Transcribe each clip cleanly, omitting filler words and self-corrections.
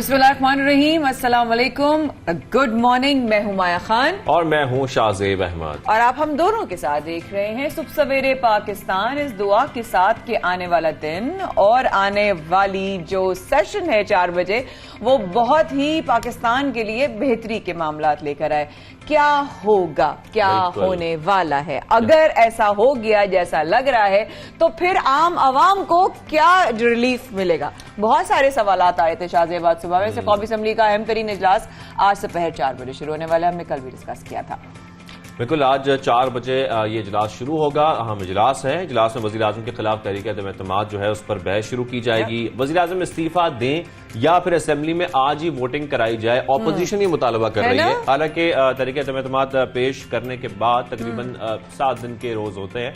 बिस्मिल्लाहिर्रहमानिर्रहीम, अस्सलाम वालेकुम, गुड मॉर्निंग। मैं हूं माया खान और मैं हूं शाहजेब अहमद और आप हम दोनों के साथ देख रहे हैं सुबह सवेरे पाकिस्तान। इस दुआ के साथ कि आने वाला दिन और आने वाली जो सेशन है 4 बजे वो बहुत ही पाकिस्तान के लिए बेहतरी के मामलात लेकर आए। क्या होगा, क्या होने वाला है? अगर ऐसा हो गया जैसा लग रहा है तो फिर आम आवाम को क्या रिलीफ मिलेगा? बहुत सारे सवालात आए थे शाहजेब आज सुबह में से। कौमी असम्बली का अहम तरीन इजलास आज दोपहर 4 बजे शुरू होने वाला है। हमने कल भी डिस्कस किया था। बिल्कुल, आज 4 बजे ये इजलास शुरू होगा। अहम इजलास है। इजलास में वज़ीर आज़म के खिलाफ तहरीक अदम-ए-एतमाद जो है उस पर बहस शुरू की जाएगी। वज़ीर आज़म इस्तीफा दें या फिर असेंबली में आज ही वोटिंग कराई जाए, ऑपोजिशन ही मुतालबा कर रही है। हालांकि तहरीक अदम-ए-एतमाद पेश करने के बाद तकरीबन 7 दिन के रोज होते हैं,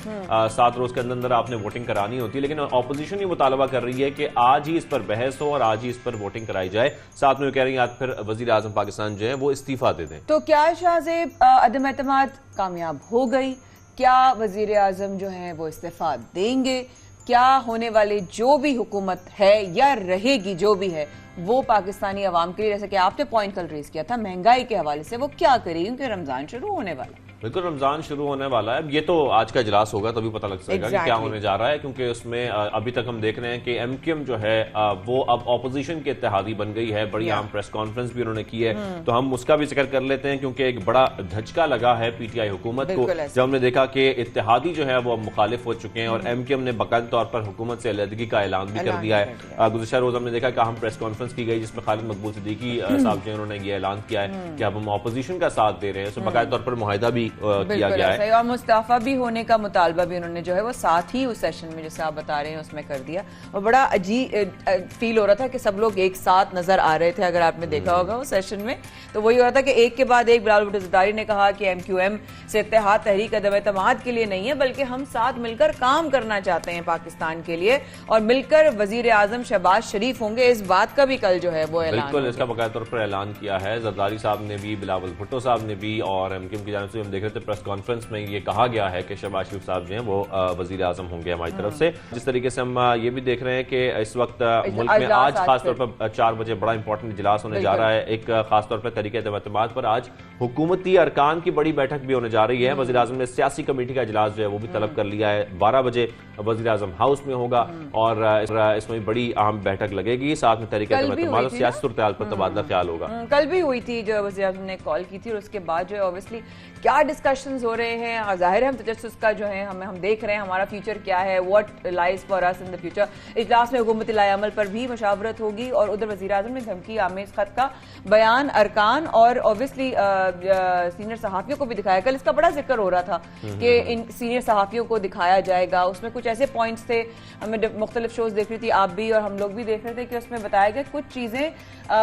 7 रोज के अंदर अंदर आपने वोटिंग करानी होती है, लेकिन ऑपोजिशन ही मुतालबा कर रही है कि आज ही इस पर बहस हो और आज ही इस पर वोटिंग कराई जाए। साथ में कह रही है आज फिर वज़ीर आज़म पाकिस्तान जो है वो इस्तीफा दे दें। तो क्या शाहजेब अदम-ए-एतमाद कामयाब हो गई? क्या वजीर आजम जो है वो इस्तीफा देंगे? क्या होने वाली जो भी हुकूमत है या रहेगी जो भी है वो पाकिस्तानी अवाम के लिए, जैसे कि आपने पॉइंट कल रेज किया था महंगाई के हवाले से, वो क्या करेगी? क्योंकि रमजान शुरू होने वाला है। बिल्कुल, रमजान शुरू होने वाला है। ये तो आज का इजलास होगा तभी पता लग सकेगा कि क्या होने जा रहा है, क्योंकि उसमें अभी तक हम देख रहे हैं कि एमक्यूएम जो है वो अब ऑपोजिशन के इत्तेहादी बन गई है। बड़ी आम प्रेस कॉन्फ्रेंस भी उन्होंने की है, तो हम उसका भी जिक्र कर लेते हैं, क्योंकि एक बड़ा धचका लगा है पीटीआई हुकूमत को जब हमने देखा कि इत्तेहादी जो है वो अब मुखालिफ हो चुके हैं और एमक्यूएम ने बाकायदा तौर पर हुकूमत से अलहदगी का ऐलान भी कर दिया है। गुज़श्ता रोज हमने देखा कि अहम प्रेस कॉन्फ्रेंस की गई जिसमें खालिद मकबूल सिद्दीकी साहब जो उन्होंने ये ऐलान किया है कि अब हम ऑपोजिशन का साथ दे रहे हैं। उसमें बाकायदा तौर पर मुआहिदा भी किया गया है और मुस्तफा भी होने का मुतालबा भी उन्होंने जो है वो साथ ही उस सेशन में, जैसे आप बता रहे हैं, उसमें कर दिया। और बड़ा अजीब फील हो रहा था कि सब लोग एक साथ नजर आ रहे थे। अगर आपने देखा होगा वो सेशन में तो वही हो रहा था कि एक के बाद एक बिलावल भुट्टो ज़रदारी ने कहा कि एमक्यूएम से इत्तेहाद तहरीक अदम-ए-एतमाद के लिए नहीं है, बल्कि हम साथ मिलकर काम करना चाहते हैं पाकिस्तान के लिए और मिलकर वजीर आजम शहबाज शरीफ होंगे। इस बात का भी कल जो है वो ऐलान, बिल्कुल इसका बाकायदा तौर पर ऐलान किया है। ज़रदारी साहब ने भी, बिलावल भुट्टो साहब ने भी, और एमक्यूएम की जानिब से हम देख रहे थे प्रेस कॉन्फ्रेंस में ये कहा गया है कि शहबाज शरीफ साहब जो हैं वो वजीर आजम होंगे हमारी तरफ से। जिस तरीके से हम ये भी देख रहे हैं कि इस वक्त मुल्क में आज खासतौर पर 4 बजे बड़ा इंपॉर्टेंट इजलास होने जा रहा है। एक खासतौर पर तहरीक अदम-ए-एतमाद पर आज हुकूमती अरकान की बड़ी बैठक भी होने जा रही है। वजीर आजम ने सियासी कमेटी का इजलास जो है वो भी तलब कर लिया है। 12 बजे वजीर आजम हाउस में होगा और इसमें बड़ी अहम बैठक लगेगी। साथ में तहरीक अदम-ए-एतमाद और सियासी सूरत-ए-हाल पर तबादला ख्याल होगा। कल भी हुई थी जो वज़ीर आज़म ने कॉल की थी और उसके बाद जो है ऑब्वियसली क्या डिस्कशंस हो रहे हैं। जाहिर है हम तजस्सुस का जो है हम देख रहे हैं हमारा फ्यूचर क्या है, what lies for us in the future. इजलास में हुकूमती लाएअमल पर भी मशावरत होगी और उधर वज़ीर आज़म ने धमकी आमेज खत का बयान अरकान और ऑब्वियसली सीनियर सहाफियों को भी दिखाया। कल इसका बड़ा जिक्र हो रहा था कि इन सीनियर सहाफियों को दिखाया जाएगा। उसमें कुछ ऐसे पॉइंट्स थे, हमें मुख्तलिफ शोज देख रही थी, आप भी और हम लोग भी देख रहे थे, कि उसमें बताया गया कुछ चीजें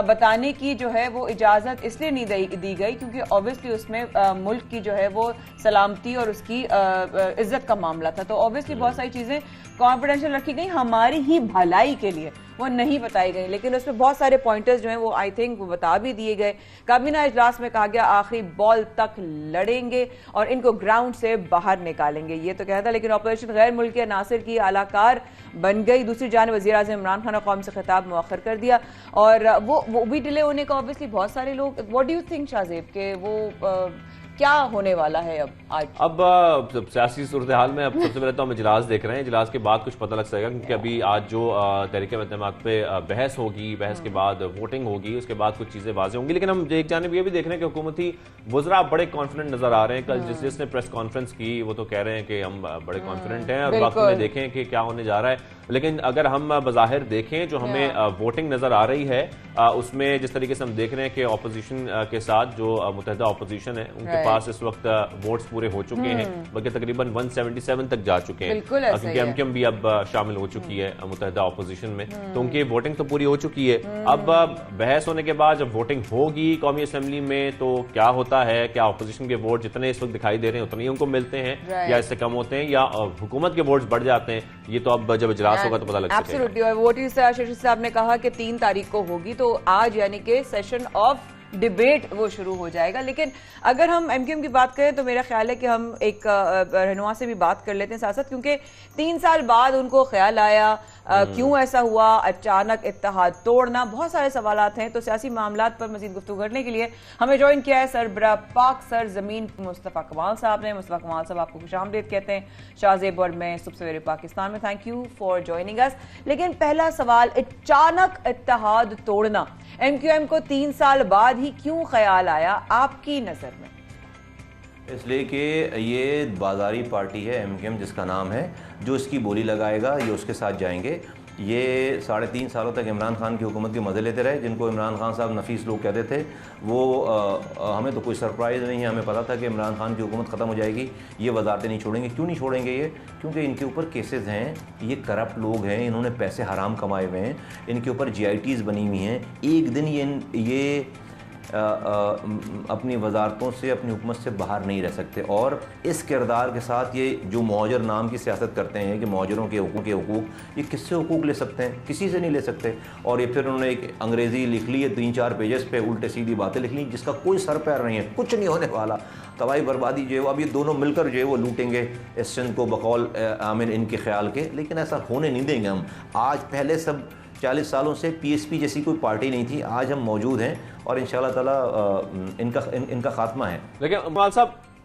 बताने की जो है वो इजाजत इसलिए नहीं दी गई क्योंकि ऑब्वियसली उसमें मुल्क की जो है वो सलामती और उसकी इज्जत का मामला था। तो ऑब्वियसली बहुत सारी चीजें कॉन्फिडेंशियल रखी गई हमारी ही भलाई के लिए, वो नहीं बताई गई। लेकिन उसमें बहुत सारे पॉइंटर्स जो हैं वो आई थिंक वो बता भी दिए गए। काबीना इजलास में कहा गया आखिरी बॉल तक लड़ेंगे और इनको ग्राउंड से बाहर निकालेंगे, ये तो कहता। लेकिन ऑपरेशन गैर मुल्की अनासिर की आलाकार बन गई। दूसरी जानिब वज़ीर आज़म इमरान खान कौम से खिताब मुअख्खर कर दिया और वो भी डिले होने का ऑब्वियसली बहुत सारे लोग। What do you think Shahzeb के वो क्या होने वाला है आज? अब सियासी सूरत हाल में अब सबसे पहले तो हम इजलास देख रहे हैं। इजलास के बाद कुछ पता लग सकेगा, क्योंकि अभी आज जो तहरीक अदम-ए-एतमाद पे बहस होगी, बहस के बाद वोटिंग होगी, उसके बाद कुछ चीजें वाज़ेह होंगी। लेकिन हम एक जानिब ये भी देख रहे हैं कि हुकूमती वज़रा बड़े कॉन्फिडेंट नजर आ रहे हैं। कल जिसने प्रेस कॉन्फ्रेंस की वो तो कह रहे हैं कि हम बड़े कॉन्फिडेंट हैं और वक्त में देखें कि क्या होने जा रहा है। लेकिन अगर हम बज़ाहिर देखें जो हमें वोटिंग नजर आ रही है उसमें जिस तरीके से हम देख रहे हैं कि ऑपोजिशन के साथ जो मुत्तहिदा ऑपोजिशन है उनके पास इस वक्त वोट्स पूरे हो चुके हैं, बल्कि तकरीबन 177 तक जा चुके हैं, क्योंकि एमक्यूएम भी अब शामिल हो चुकी है मुत्तहिदा ऑपोजिशन में, तो उनकी वोटिंग तो पूरी हो चुकी है। अब बहस होने के बाद जब वोटिंग होगी कौमी असम्बली में तो क्या होता है, क्या ऑपोजिशन के वोट जितने इस वक्त दिखाई दे रहे हैं उतने ही उनको मिलते हैं या इससे कम होते हैं या हुकूमत के वोट्स बढ़ जाते हैं, ये तो अब जब इजलास होगा तो पता लग सकेगा। वोटिंग साहब ने कहा कि 3 तारीख को होगी, तो आज यानी कि सेशन ऑफ डिबेट वो शुरू हो जाएगा। लेकिन अगर हम एमक्यूएम की बात करें तो मेरा ख्याल है कि हम एक रहनुमा से भी बात कर लेते हैं साथ साथ, क्योंकि 3 साल बाद उनको ख्याल आया, क्यों ऐसा हुआ, अचानक इत्तेहाद तोड़ना, बहुत सारे सवालात हैं। तो सियासी मामलात पर मजीद गुफ्तगू करने के लिए हमें ज्वाइन किया है सरबराह पाक सर जमीन मुस्तफ़ा कमाल साहब ने। मुस्तफ़ा कमाल साहब आपको खुशामदीद कहते हैं शाहजेब और मैं सुबह सवेरे पाकिस्तान में। Thank you for joining us. लेकिन पहला सवाल, अचानक इत्तेहाद तोड़ना एमक्यूएम को 3 साल बाद ही क्यों ख्याल आया आपकी नजर में? इसलिए कि ये बाजारी पार्टी है एमक्यूएम, जिसका नाम है, जो इसकी बोली लगाएगा ये उसके साथ जाएंगे। ये 3.5 सालों तक इमरान खान की हुकूमत के मज़े लेते रहे, जिनको इमरान खान साहब नफीस लोग कहते थे। वो हमें तो कोई सरप्राइज़ नहीं है, हमें पता था कि इमरान खान की हुकूमत ख़त्म हो जाएगी, ये वजारतें नहीं छोड़ेंगे। क्यों नहीं छोड़ेंगे ये? क्योंकि इनके ऊपर केसेस हैं, ये करप्ट लोग हैं, इन्होंने पैसे हराम कमाए हुए हैं, इनके ऊपर GITs बनी हुई हैं। एक दिन ये अपनी वजारतों से, अपनी हुकूमत से बाहर नहीं रह सकते। और इस किरदार के साथ ये जो मुहाजिर नाम की सियासत करते हैं कि मुहाजिरों के हुकूक, ये किससे हुकूक ले सकते हैं? किसी से नहीं ले सकते। और ये फिर उन्होंने एक अंग्रेज़ी लिख ली है, 3-4 पेजेस पे उल्टे सीधी बातें लिख ली, जिसका कोई सर पैर नहीं है, कुछ नहीं होने वाला। तबाही बर्बादी जो है वो अब ये दोनों मिलकर जो है वो लूटेंगे इस सिंध को बकौल आमिर इनके ख्याल के। लेकिन ऐसा होने नहीं देंगे हम। आज पहले सब 40 सालों से PSP जैसी कोई पार्टी नहीं थी, आज हम मौजूद हैं और इंशाल्लाह ताला इनका खात्मा है। लेकिन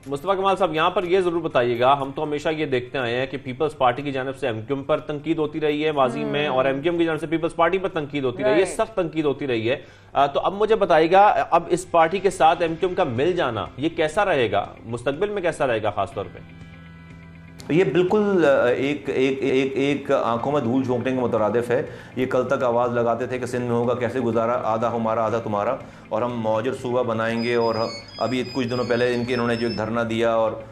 मुस्तफ़ा कमाल साहब, यहाँ पर ये जरूर बताइएगा, हम तो हमेशा ये देखते आए हैं कि पीपल्स पार्टी की जानब से एमक्यूएम पर तनकीद होती रही है माजी में, और एमक्यूएम की जानब से पीपल्स पार्टी पर तनकीद होती रही है, सख्त तनकीद होती रही है। तो अब मुझे बताइएगा, अब इस पार्टी के साथ एमक्यूएम का मिल जाना ये कैसा रहेगा, मुस्तकबिल में कैसा रहेगा खासतौर पर? ये बिल्कुल एक आंखों में धूल झोंकने के मुतरादिफ है। ये कल तक आवाज़ लगाते थे कि सिंध में होगा कैसे गुजारा, आधा हमारा आधा तुम्हारा, और हम मुहाजिर सूबा बनाएंगे। और अभी कुछ दिनों पहले इन्होंने जो धरना दिया, और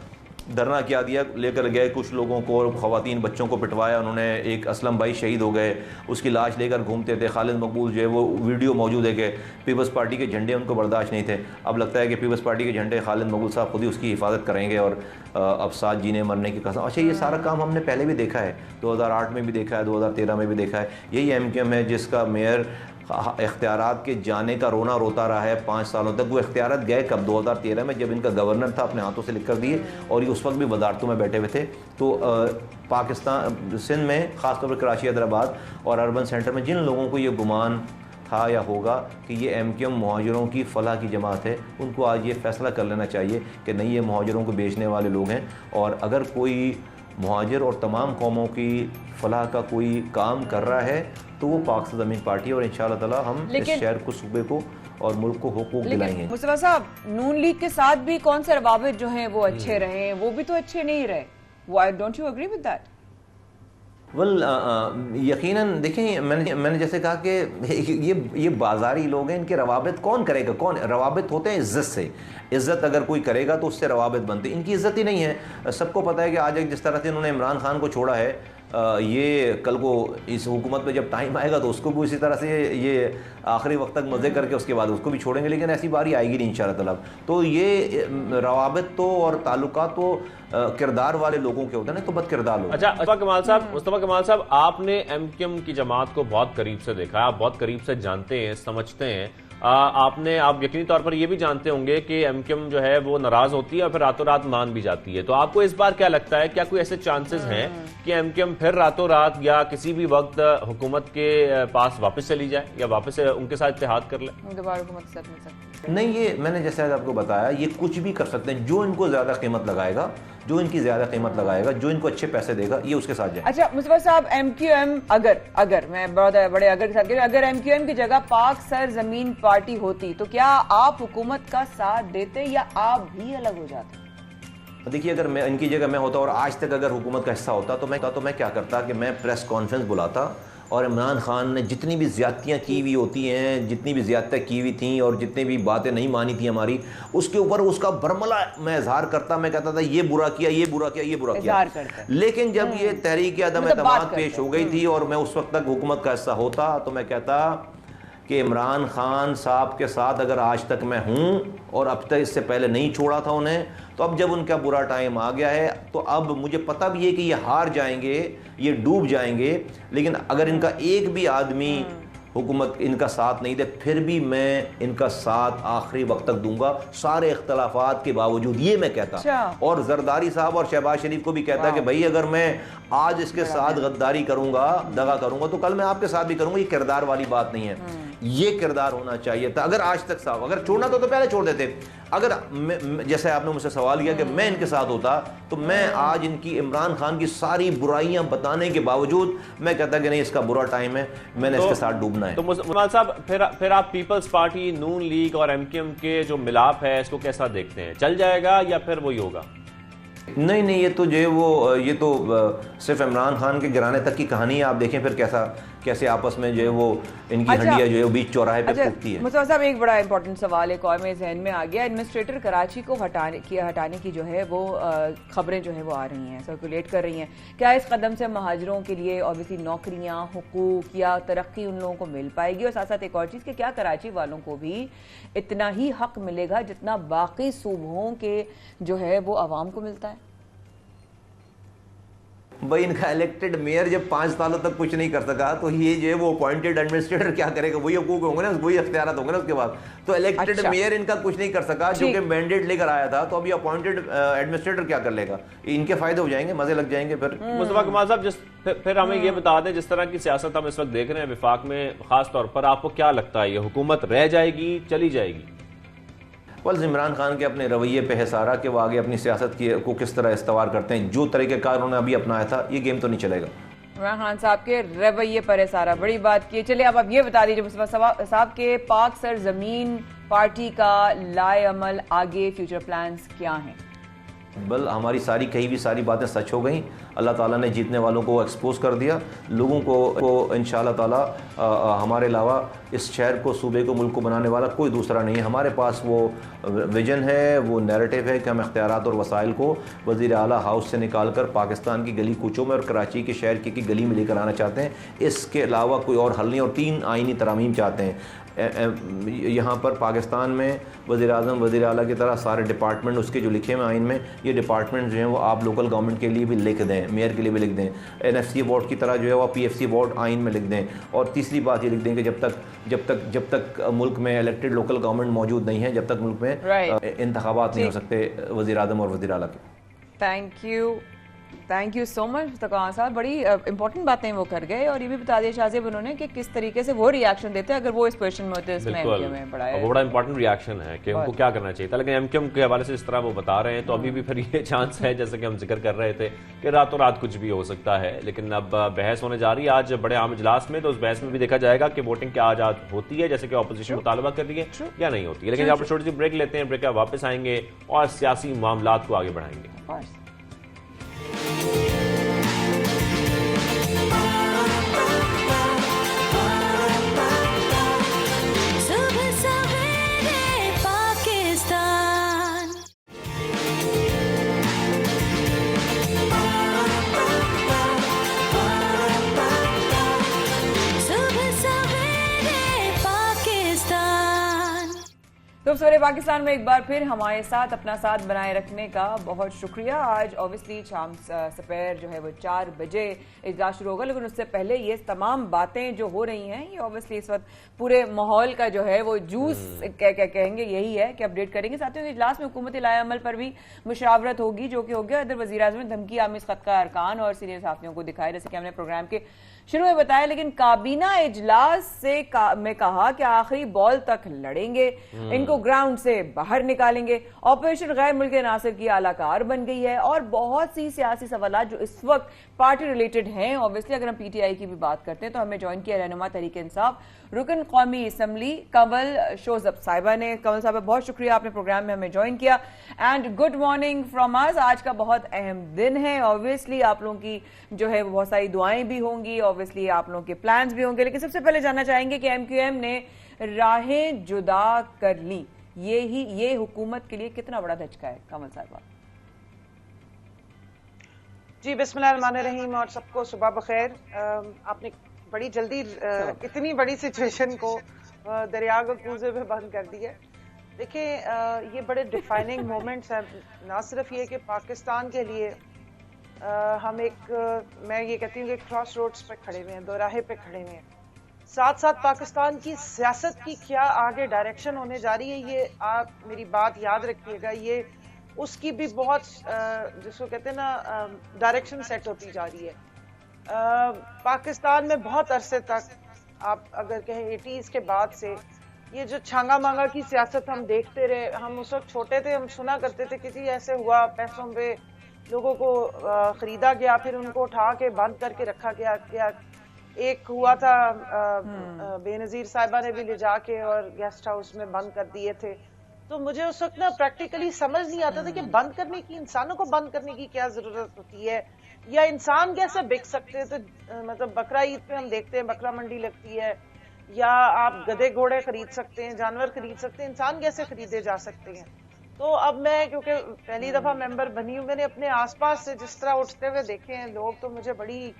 धरना क्या दिया, लेकर गए कुछ लोगों को और ख़वातीन बच्चों को पिटवाया उन्होंने। एक असलम भाई शहीद हो गए, उसकी लाश लेकर घूमते थे। खालिद मकबूल जो है वो वीडियो मौजूद है कि पीपल्स पार्टी के झंडे उनको बर्दाश्त नहीं थे। अब लगता है कि पीपल्स पार्टी के झंडे खालिद मकबूल साहब खुद ही उसकी हिफाजत करेंगे, और अब साथ जीने मरने की कसम। अच्छा, ये सारा काम हमने पहले भी देखा है, 2008 में भी देखा है, 2013 में भी देखा है। यही एमक्यूएम है जिसका मेयर इख्तियारात के जाने का रोना रोता रहा है 5 सालों तक। वो इख्तियारात गए कब? 2013 में, जब इनका गवर्नर था, अपने हाथों से लिख कर दिए, और ये उस वक्त भी वजारतों में बैठे हुए थे। तो पाकिस्तान सिंध में ख़ासतौर पर कराची, हैदराबाद और अर्बन सेंटर में जिन लोगों को ये गुमान था या होगा कि ये एमक्यूएम मुहाजिरों की फलाह की जमात है, उनको आज ये फ़ैसला कर लेना चाहिए कि नहीं, ये मुहाजिरों को बेचने वाले लोग हैं। और अगर कोई मुहाजिर और तमाम कौमों की फलाह का कोई काम कर रहा है तो वो पाक ज़मीन पार्टी, और इंशाअल्लाह ताला हम इस शहर को, सूबे को और मुल्क को हुकूक दिलाएंगे। मुस्तफा साहब, नून लीग के साथ भी कौन से रवाबित जो हैं वो अच्छे रहे, वो भी तो अच्छे नहीं रहे। Why don't you agree with that? Well, यकीनन देखें, मैंने जैसे कहा कि ये बाजारी लोग हैं, इनके रवाबित कौन करेगा? कौन रवाबित होते हैं? इज्जत से। इज्जत अगर कोई करेगा तो उससे रवाबित बनते। इनकी इज्जत ही नहीं है। सबको पता है कि आज जिस तरह से इन्होंने इमरान खान को छोड़ा है, ये कल को इस हुकूमत में जब टाइम आएगा तो उसको भी इसी तरह से ये आखिरी वक्त तक मज़े करके उसके बाद उसको भी छोड़ेंगे। लेकिन ऐसी बारी आएगी नहीं इंशाअल्लाह ताला। तो ये रवाबित तो और ताल्लुकात तो किरदार वाले लोगों के होते हैं ना, तो बद किरदार लोग। अच्छा, मुस्तफा कमाल साहब, आपने एमक्यूएम की जमात को बहुत करीब से देखा, आप बहुत करीब से जानते हैं, समझते हैं। आप यकीनी तौर पर यह भी जानते होंगे कि एमक्यूएम जो है वो नाराज होती है और फिर रातों रात मान भी जाती है। तो आपको इस बार क्या लगता है, क्या कोई ऐसे चांसेस हैं कि एमक्यूएम फिर रातों रात या किसी भी वक्त हुकूमत के पास वापस चली जाए या वापस उनके साथ इत्तेहाद कर ले? दोबारा हुकूमत के साथ मिल सकती है? नहीं, ये मैंने जैसे आपको बताया, ये कुछ भी कर सकते हैं। जो इनको ज्यादा कीमत लगाएगा, जो इनकी ज्यादा कीमत लगाएगा, जो इनको अच्छे पैसे देगा, ये उसके साथ जाए। अच्छा मुस्तफा साहब, एमक्यूएम अगर मैं बड़े अगर के साथ अगर एमक्यूएम की जगह पाक सर जमीन पार्टी होती तो क्या आप हुकूमत का साथ देते या आप भी अलग हो जाते? देखिए, अगर मैं इनकी जगह मैं होता और आज तक अगर हुकूमत का हिस्सा होता तो मैं क्या करता कि मैं प्रेस कॉन्फ्रेंस बुलाता, और इमरान खान ने जितनी भी ज़्यादतियाँ की हुई होती हैं, जितनी भी ज़्यादतियाँ की हुई थी और जितनी भी बातें नहीं मानी थी हमारी, उसके ऊपर उसका बरमला मैं इजहार करता। मैं कहता था ये बुरा किया, ये बुरा किया, ये बुरा किया। लेकिन जब ये तहरीक अदम एतमाद पेश हो गई थी और मैं उस वक्त तक हुकूमत का हिस्सा होता तो मैं कहता कि इमरान खान साहब के साथ अगर आज तक मैं हूँ और अब तक इससे पहले नहीं छोड़ा था उन्हें, तो अब जब उनका बुरा टाइम आ गया है तो अब मुझे पता भी है कि ये हार जाएंगे, ये डूब जाएंगे। लेकिन अगर इनका एक भी आदमी हुकूमत इनका साथ नहीं दे, फिर भी मैं इनका साथ आखिरी वक्त तक दूंगा, सारे इख्तलाफात के बावजूद, ये मैं कहता। और जरदारी साहब और शहबाज शरीफ को भी कहता कि भाई अगर मैं आज इसके साथ गद्दारी करूंगा, दगा करूंगा, तो कल मैं आपके साथ भी करूंगा। ये किरदार वाली बात नहीं है, ये किरदार होना चाहिए था। अगर आज तक साहब अगर छोड़ना तो पहले छोड़ देते। अगर जैसे आपने मुझसे सवाल किया कि मैं इनके साथ होता, तो मैं आज इनकी इमरान खान की सारी बुराइयां बताने के बावजूद मैं कहता कि नहीं, इसका बुरा टाइम है, मैंने इसके साथ डूबना है। तो मुसलमान साहब, फिर आप पीपल्स पार्टी, नून लीग और एमक्यूएम के जो मिलाप है, इसको कैसा देखते हैं? चल जाएगा या फिर वही होगा? नहीं, ये तो ये तो सिर्फ इमरान खान के गिराने तक की कहानी है। आप देखें फिर कैसे आपस में जो है वो इनकी हड्डियां जो है बीच चौराहे पे फूटती है। मुस्तफा साहब, एक बड़ा इंपॉर्टेंट सवाल एक और मेरे जहन में आ गया। एडमिनिस्ट्रेटर कराची को हटाने की जो है वो खबरें जो है वो आ रही हैं, सर्कुलेट कर रही हैं। क्या इस कदम से महाजरों के लिए ऑब्वियसली नौकरियां, हुकूक या तरक्की उन लोगों को मिल पाएगी? और साथ साथ एक और चीज़ कि क्या कराची वालों को भी इतना ही हक मिलेगा जितना बाकी सूबों के जो है वो आवाम को मिलता है? भाई, इनका इलेक्टेड मेयर जब 5 सालों तक कुछ नहीं कर सका, तो ये जो है वो अपॉइंटेड एडमिनिस्ट्रेटर क्या करेगा? वही हकूक होंगे ना, वही अख्तियारात होंगे ना उसके बाद। तो इलेक्टेड मेयर इनका कुछ नहीं कर सका, जो कि मैंडेट लेकर आया था, तो अभी अपॉइंटेड एडमिनिस्ट्रेटर क्या कर लेगा? इनके फायदे हो जाएंगे, मजे लग जाएंगे फिर। मुस्तफा कमाल साहब, फिर हमें ये बता दें, जिस तरह की सियासत हम इस वक्त देख रहे हैं विफाक में, खास तौर पर आपको क्या लगता है, ये हुकूमत रह जाएगी, चली जाएगी? बस इमरान खान के अपने रवैये पे है सारा कि वो आगे अपनी सियासत को किस तरह इस्तेमाल करते हैं। जो तरीक़ेकार उन्होंने अभी अपनाया था, ये गेम तो नहीं चलेगा। इमरान खान साहब के रवैये पर है सारा, बड़ी बात की। चलिए अब आप ये बता दीजिए मुस्तफा साहब के पाक सरजमीन पार्टी का लाएअमल, आगे फ्यूचर प्लान्स क्या हैं? बल हमारी सारी कही भी सारी बातें सच हो गई। अल्लाह ताला ने जीतने वालों को एक्सपोज कर दिया। लोगों को इंशाअल्लाह ताला हमारे अलावा इस शहर को, सूबे को, मुल्क को बनाने वाला कोई दूसरा नहीं है। हमारे पास वो विजन है, वो नैरेटिव है कि हम इख्तियारात और वसाइल को वज़ीर आला हाउस से निकाल कर पाकिस्तान की गली कूचों में और कराची के शहर की गली में लेकर आना चाहते हैं। इसके अलावा कोई और हल नहीं। और 3 आइनी तरामीम चाहते हैं। यहाँ पर पाकिस्तान में वज़ीर आज़म, वज़ीर आला की तरह सारे डिपार्टमेंट उसके जो लिखे हुए आइन में, ये डिपार्टमेंट जो हैं वो आप लोकल गवर्नमेंट के लिए भी लिख दें, मेयर के लिए भी लिख दें। NFC बोर्ड की तरह जो है वो PFC बोर्ड आइन में लिख दें। और तीसरी बात ये लिख दें कि जब तक मुल्क में इलेक्टेड लोकल गवर्नमेंट मौजूद नहीं है, जब तक मुल्क में इंतखाबात नहीं हो सकते वज़ीर आज़म और वज़ीर आला के। Thank you so much Mustafa साहब, बड़ी इंपॉर्टेंट बातें वो कर गए। और ये भी बता दिया शाहजेब उन्होंने कि किस तरीके से वो रिएक्शन देते हैं अगर वो इस क्वेश्चन में होते। इसमें एमक्यूएम में बड़ा इंपॉर्टेंट रिएक्शन है कि उनको क्या करना चाहिए था। लेकिन एमक्यूएम के हवाले से इस तरह वो बता रहे हैं, तो अभी भी फिर ये चांस है, जैसे कि हम जिक्र कर रहे थे, कि रातों रात कुछ भी हो सकता है। लेकिन अब बहस होने जा रही है आज बड़े आम इजलास में, तो उस बहस में भी देखा जाएगा कि वोटिंग क्या आजाद होती है, जैसे कि ऑपोजिशन मुतालबा कर रही है, या नहीं होती है। लेकिन यहाँ पर छोटी सी ब्रेक लेते हैं, ब्रेक का वापस आएंगे और सियासी मामलात को आगे बढ़ाएंगे। तो सवेरे पाकिस्तान में एक बार फिर हमारे साथ अपना साथ बनाए रखने का बहुत शुक्रिया। आज ऑब्वियसली शाम सपहर जो है वो 4 बजे इजलास शुरू होगा, लेकिन उससे पहले ये तमाम बातें जो हो रही हैं, ये ऑब्वियसली इस वक्त पूरे माहौल का जो है वो जूस कहेंगे यही है कि अपडेट करेंगे। साथियों, इजलास में हुकूमत लाएअमल पर भी मुशावरत होगी, जो कि हो गया। इधर वज़ीर आज़म ने धमकी आमिज़ ख़त का अरकान और सीनियर साथियों को दिखाया, जैसे कि हमने प्रोग्राम के शुरू में बताया। लेकिन काबीना इजलास से में कहा कि आखिरी बॉल तक लड़ेंगे, इनको ग्राउंड से बाहर निकालेंगे। ऑपरेशन गैर मुल्की नासिर की आलाकार बन गई है और बहुत सी सियासी सवालात जो इस वक्त पार्टी रिलेटेड हैं। ऑब्वियसली अगर हम PTI की भी बात करते हैं तो हमें ज्वाइन किया रहनुमा तहरीक इंसाफ रुकन कौमी असम्बली कंवल शोजब साहिबा ने। कंवल साहिबा, बहुत शुक्रिया, आपने प्रोग्राम में हमें ज्वाइन किया। And good morning from us. आज का बहुत अहम दिन है। ऑब्वियसली आप लोगों की जो है बहुत सारी दुआएं भी होंगी, ऑब्वियसली आप लोगों के प्लान्स भी होंगे। लेकिन सबसे पहले जानना चाहेंगे कि MQM ने राहें जुदा कर ली, ये हुकूमत के लिए कितना बड़ा धचका है? कंवल साहिबा जी, बिस्मिल्लाहिर्रहमानिर्रहीम और सबको सुबह बखैर। आपने बड़ी जल्दी इतनी बड़ी सिचुएशन को दरिया को कूजे में बंद कर दिया। देखिए, ये बड़े डिफाइनिंग मोमेंट्स हैं। ना सिर्फ ये कि पाकिस्तान के लिए हम मैं ये कहती हूँ कि क्रॉस रोड्स पे खड़े हुए हैं, दोराहे पे खड़े हुए हैं। साथ साथ पाकिस्तान की सियासत की क्या आगे डायरेक्शन होने जा रही है, ये आप मेरी बात याद रखिएगा, ये उसकी भी बहुत जिसको कहते हैं ना डायरेक्शन सेट होती जा रही है। पाकिस्तान में बहुत अरसे तक आप अगर कहें 80s के बाद से ये जो छांगा मांगा की सियासत हम देखते रहे, हम उस वक्त छोटे थे, हम सुना करते थे कि जी ऐसे हुआ, पैसों पे लोगों को खरीदा गया, फिर उनको उठा के बंद करके रखा गया। एक हुआ था बेनजीर साहिबा ने भी ले जाके और गेस्ट हाउस में बंद कर दिए थे। तो मुझे उस वक्त ना प्रैक्टिकली समझ नहीं आता था कि बंद करने की, इंसानों को बंद करने की क्या जरूरत होती है, या इंसान कैसे बिक सकते हैं। तो मतलब बकरा ईद पे हम देखते हैं बकरा मंडी लगती है, या आप गधे घोड़े खरीद सकते हैं, जानवर खरीद सकते हैं, इंसान कैसे खरीदे जा सकते हैं। तो अब मैं क्योंकि पहली दफा मेंबर बनी हूँ, मैंने अपने आसपास से जिस तरह उठते हुए देखे हैं लोग, तो मुझे बड़ी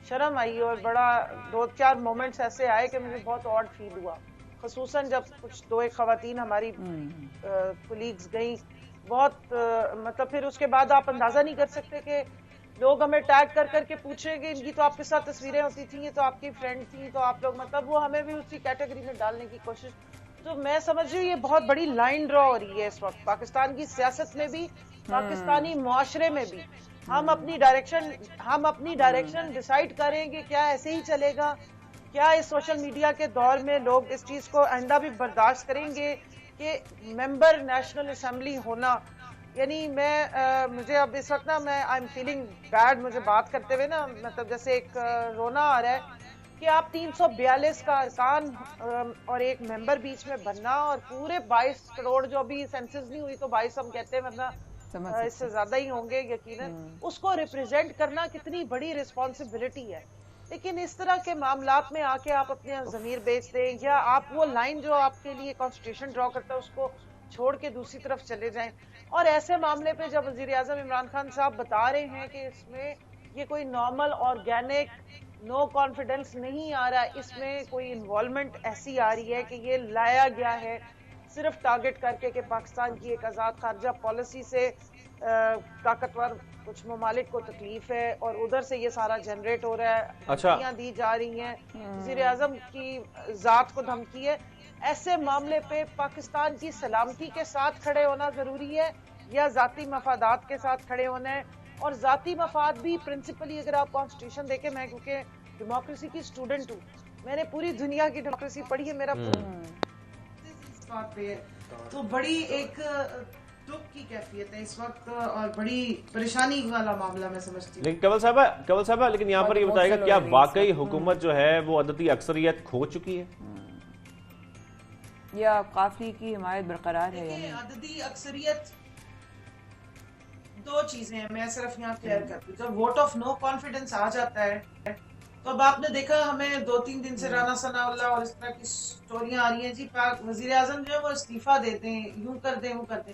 शर्म आई और बड़ा 2-4 मोमेंट्स ऐसे आए कि मुझे बहुत ऑड फील हुआ, खसूसन जब कुछ 2-1 खवातीन हमारी कोलीग्स गई। बहुत मतलब फिर उसके बाद आप अंदाजा नहीं कर सकते कि लोग हमें टैग कर करके पूछेंगे इनकी तो आपके साथ तस्वीरें होती थी, ये तो आपकी फ्रेंड थी, तो आप लोग मतलब वो हमें भी उसी कैटेगरी में डालने की कोशिश। तो मैं समझ रही हूँ ये बहुत बड़ी लाइन ड्रॉ हो रही है इस वक्त पाकिस्तान की सियासत में भी, पाकिस्तानी मुआशरे में भी। हम अपनी डायरेक्शन डिसाइड करेंगे, क्या ऐसे ही चलेगा, क्या इस सोशल मीडिया के दौर में लोग इस चीज को आइंदा भी बर्दाश्त करेंगे कि मेंबर नेशनल असेंबली होना, यानी मैं मुझे अब इस वक्त ना मैं आई एम फीलिंग बैड, मुझे बात करते हुए ना मतलब जैसे एक रोना आ रहा है कि आप 342 का अरकान और एक मेंबर बीच में बनना, और पूरे 22 करोड़ जो अभी सेंसस नहीं हुई तो 22 हम कहते हैं, वरना इससे ज्यादा ही होंगे यकीनन, उसको रिप्रेजेंट करना कितनी बड़ी रिस्पॉन्सिबिलिटी है। लेकिन इस तरह के मामलात में आके आप अपने ज़मीर बेच दें, या आप वो लाइन जो आपके लिए कॉन्स्टिट्यूशन ड्रॉ करता है उसको छोड़ के दूसरी तरफ चले जाएं। और ऐसे मामले पे जब वजीर आज़म इमरान खान साहब बता रहे हैं कि इसमें ये कोई नॉर्मल ऑर्गेनिक नो कॉन्फिडेंस नहीं आ रहा, इसमें कोई इन्वॉल्वमेंट ऐसी आ रही है कि ये लाया गया है सिर्फ टारगेट करके कि पाकिस्तान की एक आज़ाद खारजा पॉलिसी से ताकतवर कुछ ममालिक को तकलीफ है और उधर से ये सारा जनरेट हो रहा है, धमकियां दी जा रही हैं, वज़ीर आज़म की जात को धमकी है। ऐसे मामले पे पाकिस्तान की सलामती के साथ खड़े होना जरूरी है या जाती मफादात के साथ खड़े होना है? और जाती मफाद भी प्रिंसिपली अगर आप कॉन्स्टिट्यूशन देखें, मैं क्योंकि डेमोक्रेसी की स्टूडेंट हूँ, मैंने पूरी दुनिया की डेमोक्रेसी पढ़ी है, मेरा इस बात पे है, तो बड़ी एक दुख की कैफियत है इस वक्त और बड़ी परेशानी वाला मामला मैं समझती हूँ। लेकिन कंवल साहबा लेकिन यहाँ पर ये बताएगा क्या वाकई हुकूमत जो है वो अदती अक्सरियत खो चुकी है या काफी की हिमायत बरकरार है? अददी अक्सरियत दो चीजें हैं, मैं सिर्फ यहाँ क्लियर करती हूँ। जब वोट ऑफ नो कॉन्फिडेंस आ जाता है तो अब आपने देखा हमें 2-3 दिन से राना सनाउल्लाह और इस तरह की स्टोरियां आ रही हैं, जी वजीर आजम जो है वो इस्तीफा देते हैं, यूं कर दें वो कर दें।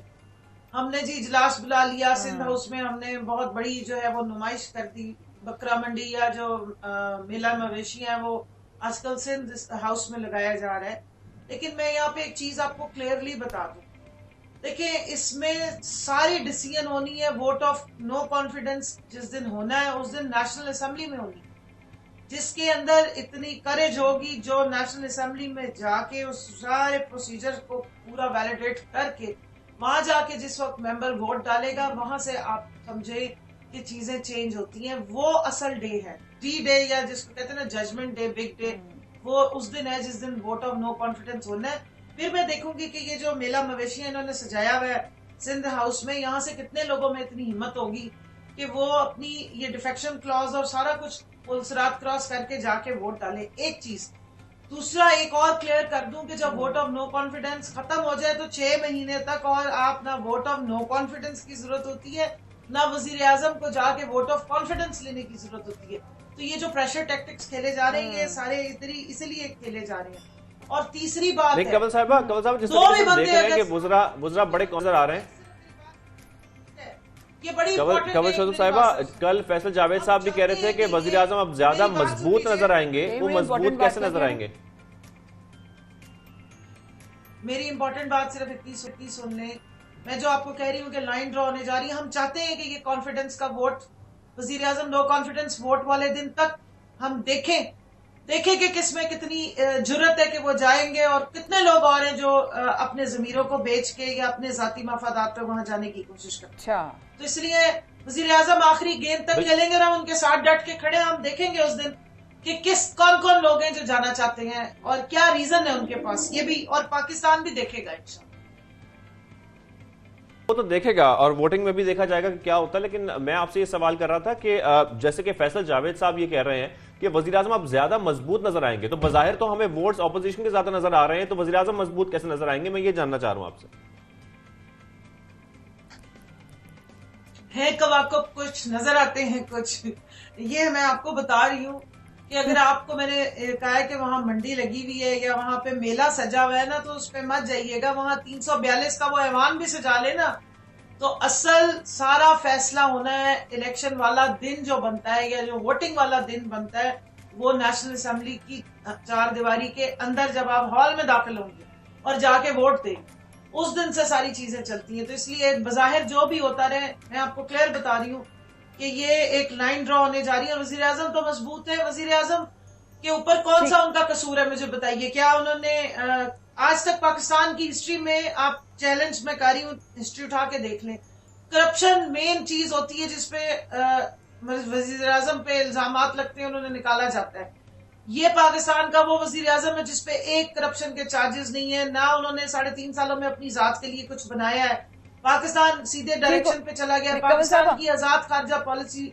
हमने जी इजलास बुला लिया सिंध हाउस में, हमने बहुत बड़ी जो है वो नुमाइश कर दी, बकरा मंडी या जो मेला मवेशी है वो आजकल सिंध हाउस में लगाया जा रहा है। लेकिन मैं यहाँ पे एक चीज आपको क्लियरली बता दूं, देखिए इसमें सारी डिसीजन होनी है, वोट ऑफ नो कॉन्फिडेंस जिस दिन होना है उस दिन नेशनल असेंबली में होनी, जिसके अंदर इतनी करेज होगी जो नेशनल असेंबली में जाके उस सारे प्रोसीजर को पूरा वैलिडेट करके वहां जाके जिस वक्त मेंबर वोट डालेगा, वहां से आप समझे कि चीजें चेंज होती हैं। वो असल डे है, डी डे या जिसको कहते हैं ना जजमेंट डे, बिग डे, वो उस दिन है जिस दिन वोट ऑफ नो कॉन्फिडेंस होना है। फिर मैं देखूंगी कि ये जो मेला मवेशी इन्होंने सजाया हुआ है सिंध हाउस में, यहाँ से कितने लोगों में इतनी हिम्मत होगी कि वो अपनी ये डिफेक्शन क्लॉज और सारा कुछ पुलसरात क्रॉस करके जाके वोट डाले। एक चीज, दूसरा एक और क्लियर कर दूं कि जब वोट ऑफ नो कॉन्फिडेंस खत्म हो जाए तो 6 महीने तक और आप ना वोट ऑफ नो कॉन्फिडेंस की जरूरत होती है ना वजीर आजम को जाके वोट ऑफ कॉन्फिडेंस लेने की जरूरत होती है। तो ये जो प्रेशर टैक्टिक्स खेले जा रहे हैं ये सारे इसीलिए खेले जा रहे हैं। और तीसरी बात है कंवल साहब जिस तरीके से देख रहे हैं कि बुजरा बड़े नजर आ रहे हैं, कंवल साहिबा कल फैसल जावेद साहब भी कह रहे थे कि वजीर आजम अब ज्यादा मजबूत नजर आएंगे, वो मजबूत कैसे नजर आएंगे? मेरी इंपॉर्टेंट बात सिर्फ इतनी सुन लें, मैं जो आपको कह रही हूँ कि लाइन ड्रॉ होने जा रही है। हम चाहते हैं कि ये कॉन्फिडेंस का वोट वजीर आजम नो कॉन्फिडेंस वोट वाले दिन तक हम देखें देखें कि किसमें कितनी जुर्रत है कि वो जाएंगे और कितने लोग और हैं जो अपने जमीरों को बेच के या अपने जाती मफादात पे वहां जाने की कोशिश करते हैं। अच्छा, तो इसलिए वजीर आजम आखिरी गेंद तक खेलेंगे और हम उनके साथ डट के खड़े हैं। हम देखेंगे उस दिन कि कौन कौन लोग हैं जो जाना चाहते हैं और क्या रीजन है उनके पास, ये भी, और पाकिस्तान भी देखेगा इंशाल्लाह। वो तो देखेगा और वोटिंग में भी देखा जाएगा कि क्या होता है। लेकिन मैं आपसे ये सवाल कर रहा था कि जैसे कि फैसल जावेद साहब ये कह रहे हैं कि वजीर आजम अब ज्यादा मजबूत नजर आएंगे, तो बजाहिर तो हमें वोट्स ऑपोजिशन के ज्यादा नजर आ रहे हैं, तो वजीर आजम मजबूत कैसे नजर आएंगे, मैं ये जानना चाह रहा हूं आपसे। है कवाकब कुछ, नजर आते हैं कुछ। ये मैं आपको बता रही हूँ कि अगर आपको मैंने कहा है कि वहां मंडी लगी हुई है या वहां पे मेला सजा हुआ है ना, तो उस पे मत जाइएगा। वहां 342 का वो ऐवान भी सजा ले ना, तो असल सारा फैसला होना है इलेक्शन वाला दिन जो बनता है या जो वोटिंग वाला दिन बनता है, वो नेशनल असेंबली की चार दीवारी के अंदर जब आप हॉल में दाखिल होंगे और जाके वोट देंगे, उस दिन से सारी चीजें चलती हैं। तो इसलिए बजाहिर जो भी होता रहे, मैं आपको क्लियर बता रही हूँ कि ये एक लाइन ड्रॉ होने जा रही है। और वजीर आजम तो मजबूत है, वजीर आजम के ऊपर कौन सा उनका कसूर है मुझे बताइए। क्या उन्होंने आज तक पाकिस्तान की हिस्ट्री में, आप चैलेंज में कर रही हूँ, हिस्ट्री उठा के देख लें, करप्शन मेन चीज होती है जिसपे वजीर आजम पे इल्जामात लगते हैं, उन्होंने निकाला जाता है। ये पाकिस्तान का वो वजीर आजम है जिसपे एक करप्शन के चार्जेस नहीं है, ना उन्होंने 3.5 सालों में अपनी जात के लिए कुछ बनाया है। पाकिस्तान सीधे डायरेक्शन पे चला गया। पाकिस्तान की आजाद खारजा पॉलिसी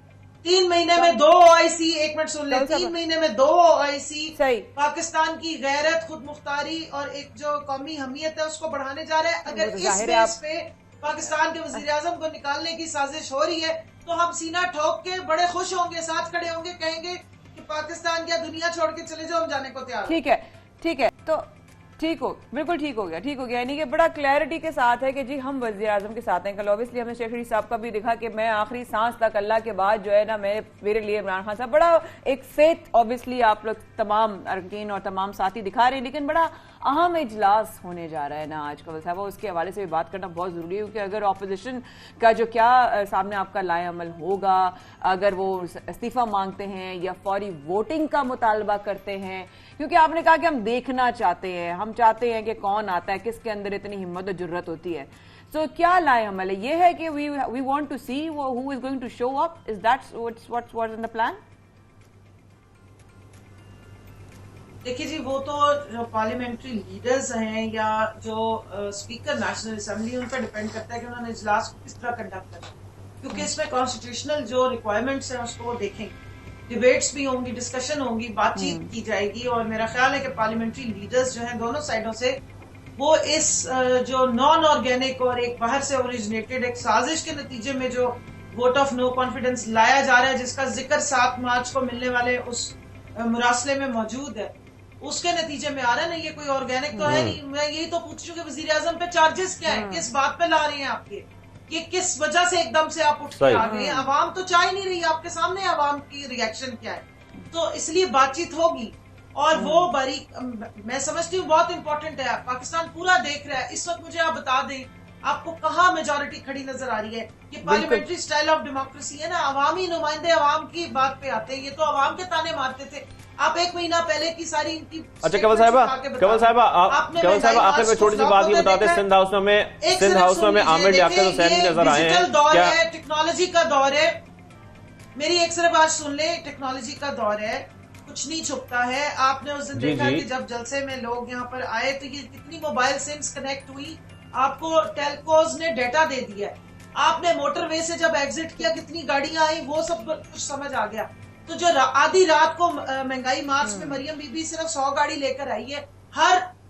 3 महीने में 2 OIC, 1 मिनट सुन ले, 3 महीने में 2 OIC पाकिस्तान की गैरत, खुद मुख्तारी और एक जो कौमी हमीयत है उसको बढ़ाने जा रहे हैं। अगर इस बेस पे पाकिस्तान के वजीर आजम को निकालने की साजिश हो रही है, तो हम सीना ठोक के बड़े खुश होंगे, साथ खड़े होंगे, कहेंगे कि पाकिस्तान क्या दुनिया छोड़ के चले जाओ, हम जाने को तैयार। ठीक है, ठीक है, तो ठीक हो, बिल्कुल ठीक हो गया, ठीक हो गया। यानी कि बड़ा क्लैरिटी के साथ है कि जी हम वज़ीर आज़म के साथ हैं। कल ऑब्वियसली हमने शेख शरीफ साहब का भी देखा कि मैं आखिरी सांस तक अल्लाह के बाद जो है ना, मेरे लिए इमरान खान साहब बड़ा एक फेथ, ऑब्वियसली आप लोग तमाम अरकान और तमाम साथी दिखा रहे हैं, लेकिन बड़ा अहम इजलास होने जा रहा है ना आज कवल साहब, उसके हवाले से भी बात करना बहुत जरूरी है। क्योंकि अगर ऑपोजिशन का जो क्या सामने आपका लाए अमल होगा, अगर वो इस्तीफा मांगते हैं या फौरी वोटिंग का मुतालबा करते हैं, क्योंकि आपने कहा कि हम देखना चाहते हैं, हम चाहते हैं कि कौन आता है, किसके अंदर इतनी हिम्मत और जुर्रत होती है। सो क्या लाए अमल है? ये है कि we want to see who is going to show up, is that what's in the plan? देखिए जी, वो तो जो पार्लियामेंट्री लीडर्स हैं या जो स्पीकर नेशनल असेंबली, उन पर डिपेंड करता है कि उन्होंने इजलास को किस तरह कंडक्ट करना, क्योंकि इसमें कॉन्स्टिट्यूशनल जो रिक्वायरमेंट्स हैं उसको वो देखेंगे। डिबेट्स भी होंगी, डिस्कशन होंगी, बातचीत की जाएगी, और मेरा ख्याल है कि पार्लियामेंट्री लीडर्स जो हैं दोनों साइडों से, वो इस जो नॉन ऑर्गेनिक और एक बाहर से ओरिजिनेटेड एक साजिश के नतीजे में जो वोट ऑफ नो कॉन्फिडेंस लाया जा रहा है, जिसका जिक्र 7 मार्च को मिलने वाले उस मुरासले में मौजूद है, उसके नतीजे में आ रहा है ना। ये कोई ऑर्गेनिक तो है नहीं। मैं यही तो पूछ रही हूँ कि वजीर आजम पे चार्जेस क्या है, किस बात पे ला रहे हैं आपके, ये किस वजह से एकदम से आप उठ के आ गए हैं? आवाम तो चाह ही नहीं रही, आपके सामने आवाम की रिएक्शन क्या है। तो इसलिए बातचीत होगी, और वो बारीक मैं समझती हूँ बहुत इंपॉर्टेंट है। पाकिस्तान पूरा देख रहा है इस वक्त। मुझे आप बता दें, आपको कहाँ मेजोरिटी खड़ी नजर आ रही है? ये पार्लियामेंट्री स्टाइल ऑफ डेमोक्रेसी है ना, अवामी नुमाइंदे अवाम की बात पे आते हैं। ये तो अवाम के ताने मारते थे। आप 1 महीना पहले की सारी इनकी, अच्छा कवल साहिबा आखिर में छोटी सी बात ये बताते, सिंध हाउस में आमिर लियाकत हुसैन भी नजर आए हैं। दौर है, टेक्नोलॉजी का दौर है। मेरी एक सिर्फ बात सुन ले, टेक्नोलॉजी का दौर है, कुछ नहीं छुपता है। आपने उस दिन देखा कि जब जलसे में लोग यहाँ पर आए तो ये कितनी मोबाइल सिम्स कनेक्ट हुई, आपको टेलकोज ने डेटा दे दिया है। आपने मोटरवे से जब एग्जिट किया कितनी गाड़ियां आई, वो सब कुछ समझ आ गया। तो जो आधी रात को महंगाई मार्च में मरियम बीबी सिर्फ 100 गाड़ी लेकर आई है।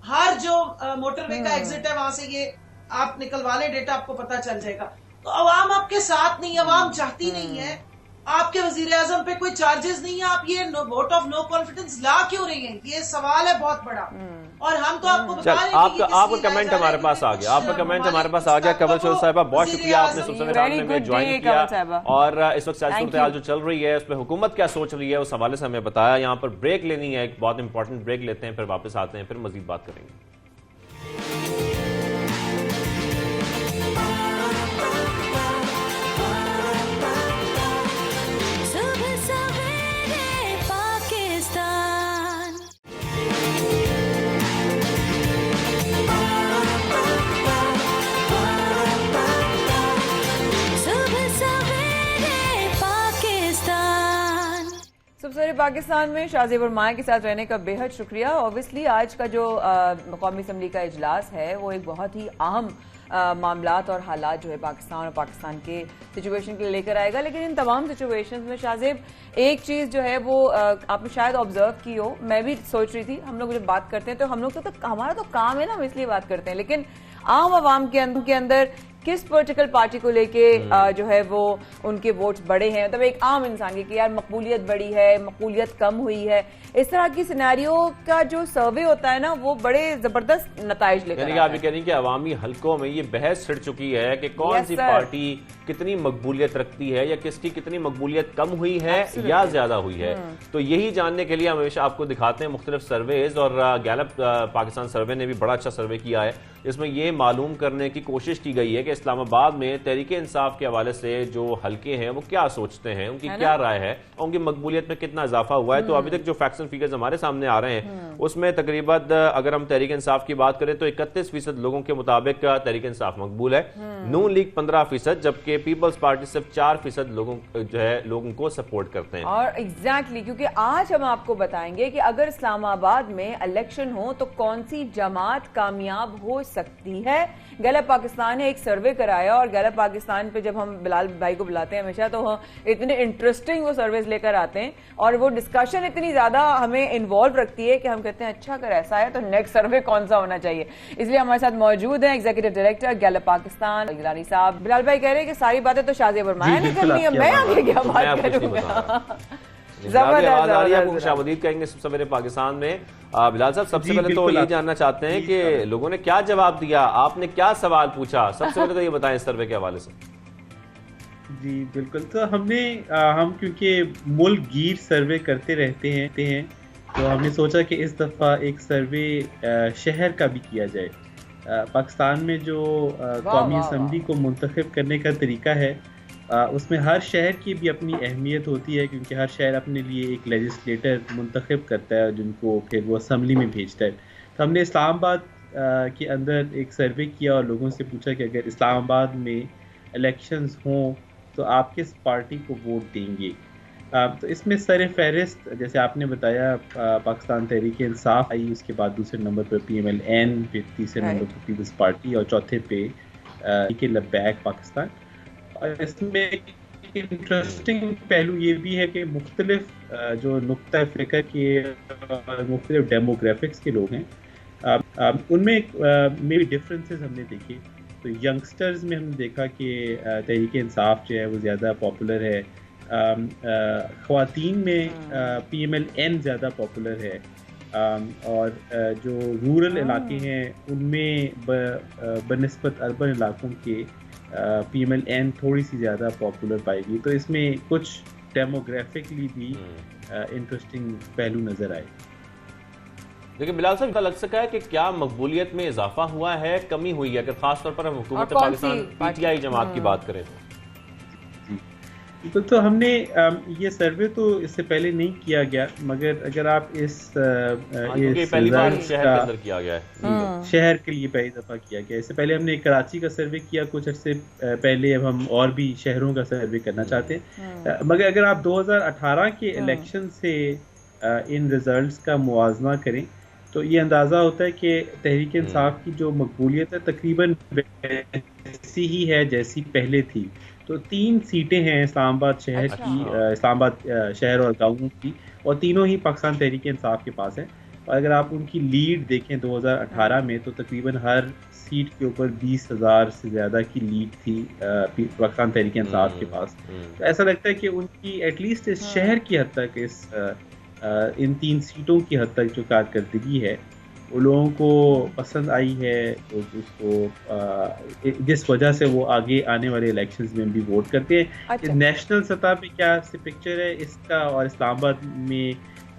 हर जो मोटरवे का एग्जिट है वहां से ये आप निकलवा ले डेटा, आपको पता चल जाएगा। तो अवाम आपके साथ नहीं, अवाम चाहती नहीं है। आपके वजीर आजम पे कोई चार्जेस नहीं है, आप ये वोट ऑफ नो कॉन्फिडेंस ला क्यों रही हैं? ये सवाल है बहुत बड़ा। और हम तो आपको बता रहे हैं कि आपका कमेंट हमारे पास आ गया, आपका कमेंट हमारे पास आ गया। कवल शोर साहिबा, बहुत शुक्रिया, आपने सबसे पहले में ज्वाइन किया, और इस वक्त सियासी सूरत हाल जो चल रही है उसमें हुकूमत क्या सोच रही है उस हवाले से हमें बताया। यहाँ पर ब्रेक लेनी है, एक बहुत इंपॉर्टेंट ब्रेक लेते हैं, फिर वापस आते हैं, फिर मजीद बात करेंगे। सबसे पहले पाकिस्तान में शाज़ेब वर्मा के साथ रहने का बेहद शुक्रिया। ऑब्वियसली आज का जो कौमी असम्बली का इजलास है वो एक बहुत ही अहम मामलात और हालात जो है पाकिस्तान और पाकिस्तान के सिचुएशन के लिए लेकर आएगा। लेकिन इन तमाम सिचुएशंस में शाज़ेब एक चीज़ जो है वो आपने शायद ऑब्जर्व की हो, मैं भी सोच रही थी, हम लोग जब बात करते हैं तो हम लोग तो हमारा तो काम है ना, हम इसलिए बात करते हैं, लेकिन आम आवाम के अंदर किस पोलिटिकल पार्टी को लेके जो है वो उनके वोट्स बढ़े हैं, मतलब एक आम इंसान की कि यार मकबूलियत बढ़ी है, मकबूलियत कम हुई है, इस तरह की सिनेरियो का जो सर्वे होता है ना वो बड़े जबरदस्त नताइज लेकर आता है। आप ये कह रही हैं कि अवामी हलकों में ये बहस छिड़ चुकी है कि कौन सी पार्टी कितनी मकबूलियत रखती है या किसकी कितनी मकबूलियत कम हुई है या ज्यादा हुई है। तो यही जानने के लिए हम हमेशा आपको दिखाते हैं मुख्तलिफ सर्वेज, और गैलप पाकिस्तान सर्वे ने भी बड़ा अच्छा सर्वे किया है। इसमें यह मालूम करने की कोशिश की गई है कि इस्लामाबाद में तहरीक इंसाफ के हवाले से जो हलके हैं वो क्या सोचते हैं, उनकी क्या राय है और उनकी मकबूलियत में कितना इजाफा हुआ है। तो अभी तक जो फैक्ट्स एंड फिगर्स हमारे सामने आ रहे हैं उसमें तकरीबन अगर हम तहरीक इंसाफ की बात करें तो 31% लोगों के मुताबिक तहरीक इंसाफ मकबूल है, नून लीग 15%, जबकि पीपल्स पार्टी सिर्फ 4% लोगों जो है लोगों को सपोर्ट करते हैं। और एग्जैक्टली क्योंकि आज हम आपको बताएंगे कि अगर इस्लामाबाद में इलेक्शन हो तो कौन सी जमात कामयाब हो सकती है। गैलप पाकिस्तान ने एक सर्वे कराया और गैलप पाकिस्तान पे जब हम बिलाल भाई को बुलाते हैं हमेशा तो इतने इंटरेस्टिंग वो सर्वेज लेकर आते हैं और वो डिस्कशन इतनी ज्यादा हमें इन्वॉल्व रखती है कि हम कहते हैं अच्छा अगर ऐसा है तो नेक्स्ट सर्वे कौन सा होना चाहिए। इसलिए हमारे साथ मौजूद है executive director Gallup Pakistan Gilani साहब। बिलाल भाई कह रहे हैं कि सारी बातें तो शाज़ेब वर्मा ने करनी है, मैं आगे क्या बात करूंगा। खुशामदीद कहेंगे सबसे पहले पाकिस्तान में। बिलाल साहब, सबसे पहले तो ये जानना चाहते हैं कि लोगों ने क्या जवाब दिया, आपने क्या सवाल पूछा, सबसे पहले तो ये बताएं इस सर्वे के हवाले से। जी बिल्कुल, तो हम क्योंकि मुल्क गिर सर्वे करते रहते हैं तो हमने सोचा कि इस दफ़ा एक सर्वे शहर का भी किया जाए। पाकिस्तान में जो कौमी असम्बली को मुंतखब करने का तरीका है उसमें हर शहर की भी अपनी अहमियत होती है, क्योंकि हर शहर अपने लिए एक लेजिस्लेटर मुंतखब करता है जिनको फिर वो असम्बली में भेजता है। तो हमने इस्लामाबाद के अंदर एक सर्वे किया और लोगों से पूछा कि अगर इस्लामाबाद में इलेक्शंस हों तो आप किस पार्टी को वोट देंगे। तो इसमें सर फहरिस्त जैसे आपने बताया पाकिस्तान तहरीक इंसाफ आई, उसके बाद दूसरे नंबर पर PMLN, फिर तीसरे नंबर पर पीपल्स पार्टी और चौथे पे लब्बैक पाकिस्तान। और इसमें एक इंटरेस्टिंग पहलू ये भी है कि मुख्तलिफ जो नुक्ता फ़िक्र के मुख्तलिफ डेमोग्राफिक्स के लोग हैं उनमें भी डिफरेंसेस हमने देखे। तो यंगस्टर्स में हमने देखा कि तहरीक इंसाफ जो है वो ज़्यादा पॉपुलर है, ख़वातीन में PMLN ज़्यादा पॉपुलर है, और जो रूरल इलाके हैं उनमें बनिस्बत अर्बन इलाकों के PMLN थोड़ी सी ज़्यादा पॉपुलर पाएगी। तो इसमें कुछ डेमोग्राफिकली भी इंटरेस्टिंग पहलू नज़र आए। लेकिन बिलाल साहब लग सका है कि क्या मकबूलियत में इजाफा हुआ है, कमी हुई है, अगर खासतौर पर हम हुकूमत पाकिस्तान PTI जमात की बात करें तो हमने ये सर्वे तो इससे पहले नहीं किया गया, मगर अगर आप पहली बार शहर के अंदर किया गया है, शहर के लिए पहली दफा किया गया। इससे पहले हमने कराची का सर्वे किया कुछ अर्से पहले, अब हम और भी शहरों का सर्वे करना चाहते हैं। मगर अगर आप 2018 के इलेक्शन से इन रिजल्ट्स का मुआवजा करें तो ये अंदाज़ा होता है कि तहरीक इंसाफ की जो मकबूलियत है तकरीबन वैसी ही है जैसी पहले थी। तो 3 सीटें हैं इस्लामाबाद शहर की, इस्लामाबाद शहर और गाँवों की, और तीनों ही पाकिस्तान तहरीक इंसाफ के पास है। और अगर आप उनकी लीड देखें 2018 में तो तकरीबन हर सीट के ऊपर 20,000 से ज़्यादा की लीड थी पाकिस्तान तहरीक इंसाफ के पास। तो ऐसा लगता है कि उनकी एटलीस्ट इस शहर की हद तक इन 3 सीटों की हद तक जो कारकर्दगी है वो लोगों को पसंद आई है, उसको जिस वजह से वो आगे आने वाले इलेक्शंस में भी वोट करते हैं। अच्छा। नेशनल सतह पे क्या पिक्चर है इसका और इस्लामाबाद में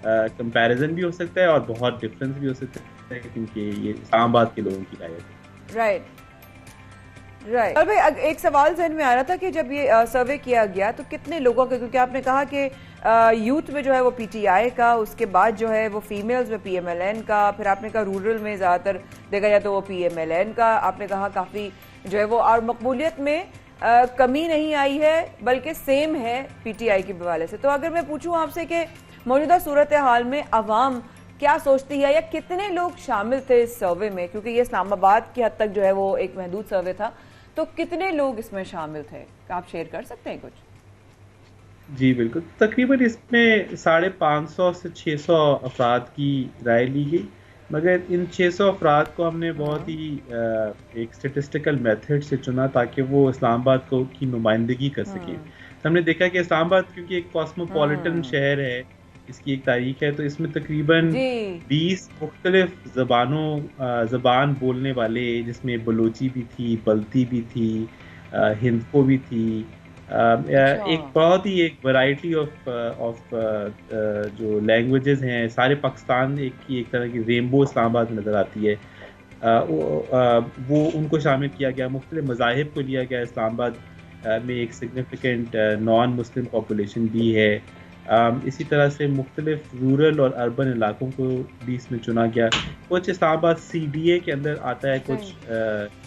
कंपैरिजन भी हो सकता है और बहुत डिफरेंस भी हो सकता है, क्योंकि ये इस्लामाबाद के लोगों की राय है। राइट। और भाई एक सवाल जहन में आ रहा था कि जब ये सर्वे किया गया तो कितने लोगों का, क्योंकि आपने कहा कि यूथ में जो है वो PTI का, उसके बाद जो है वो फीमेल्स में PMLN का, फिर आपने कहा रूरल में ज़्यादातर देखा जाए तो वो PMLN का, आपने कहा काफ़ी जो है वो, और मकबूलियत में कमी नहीं आई है बल्कि सेम है PTI के हवाले से। तो अगर मैं पूछूं आपसे कि मौजूदा सूरत हाल में अवाम क्या सोचती है या कितने लोग शामिल थे इस सर्वे में, क्योंकि ये इस्लामाबाद की हद तक जो है वो एक महदूद सर्वे था, तो कितने लोग इसमें शामिल थे, आप शेयर कर सकते हैं कुछ? जी बिल्कुल, तकरीबन इसमें 550 से 600 अफराद की राय ली गई, मगर इन 600 अफराद को हमने बहुत ही एक स्टेटिस्टिकल मेथड से चुना ताकि वो इस्लामाबाद को की नुमाइंदगी कर सके। तो हमने देखा कि इस्लामाबाद क्योंकि एक कॉस्मोपॉलिटन शहर है, इसकी एक तारीख है, तो इसमें तकरीबन 20 मुख्तलिफ ज़बान बोलने वाले, जिसमें बलोची भी थी, बल्ती भी थी, हिंदको भी थी, एक बहुत ही एक वैरायटी ऑफ जो लैंग्वेजेस हैं, सारे पाकिस्तान एक तरह की रेनबो इस्लामाबाद में नज़र आती है। वो उनको शामिल किया गया, मुख्तलिफ मज़ाहिब को लिया गया। इस्लामाबाद में एक सिग्निफिकेंट नॉन मुस्लिम पॉपुलेशन भी है। इसी तरह से मुख्तलिफ रूरल और अर्बन इलाकों को भी इसमें चुना गया। कुछ इस्लामाबाद CDA के अंदर आता है, कुछ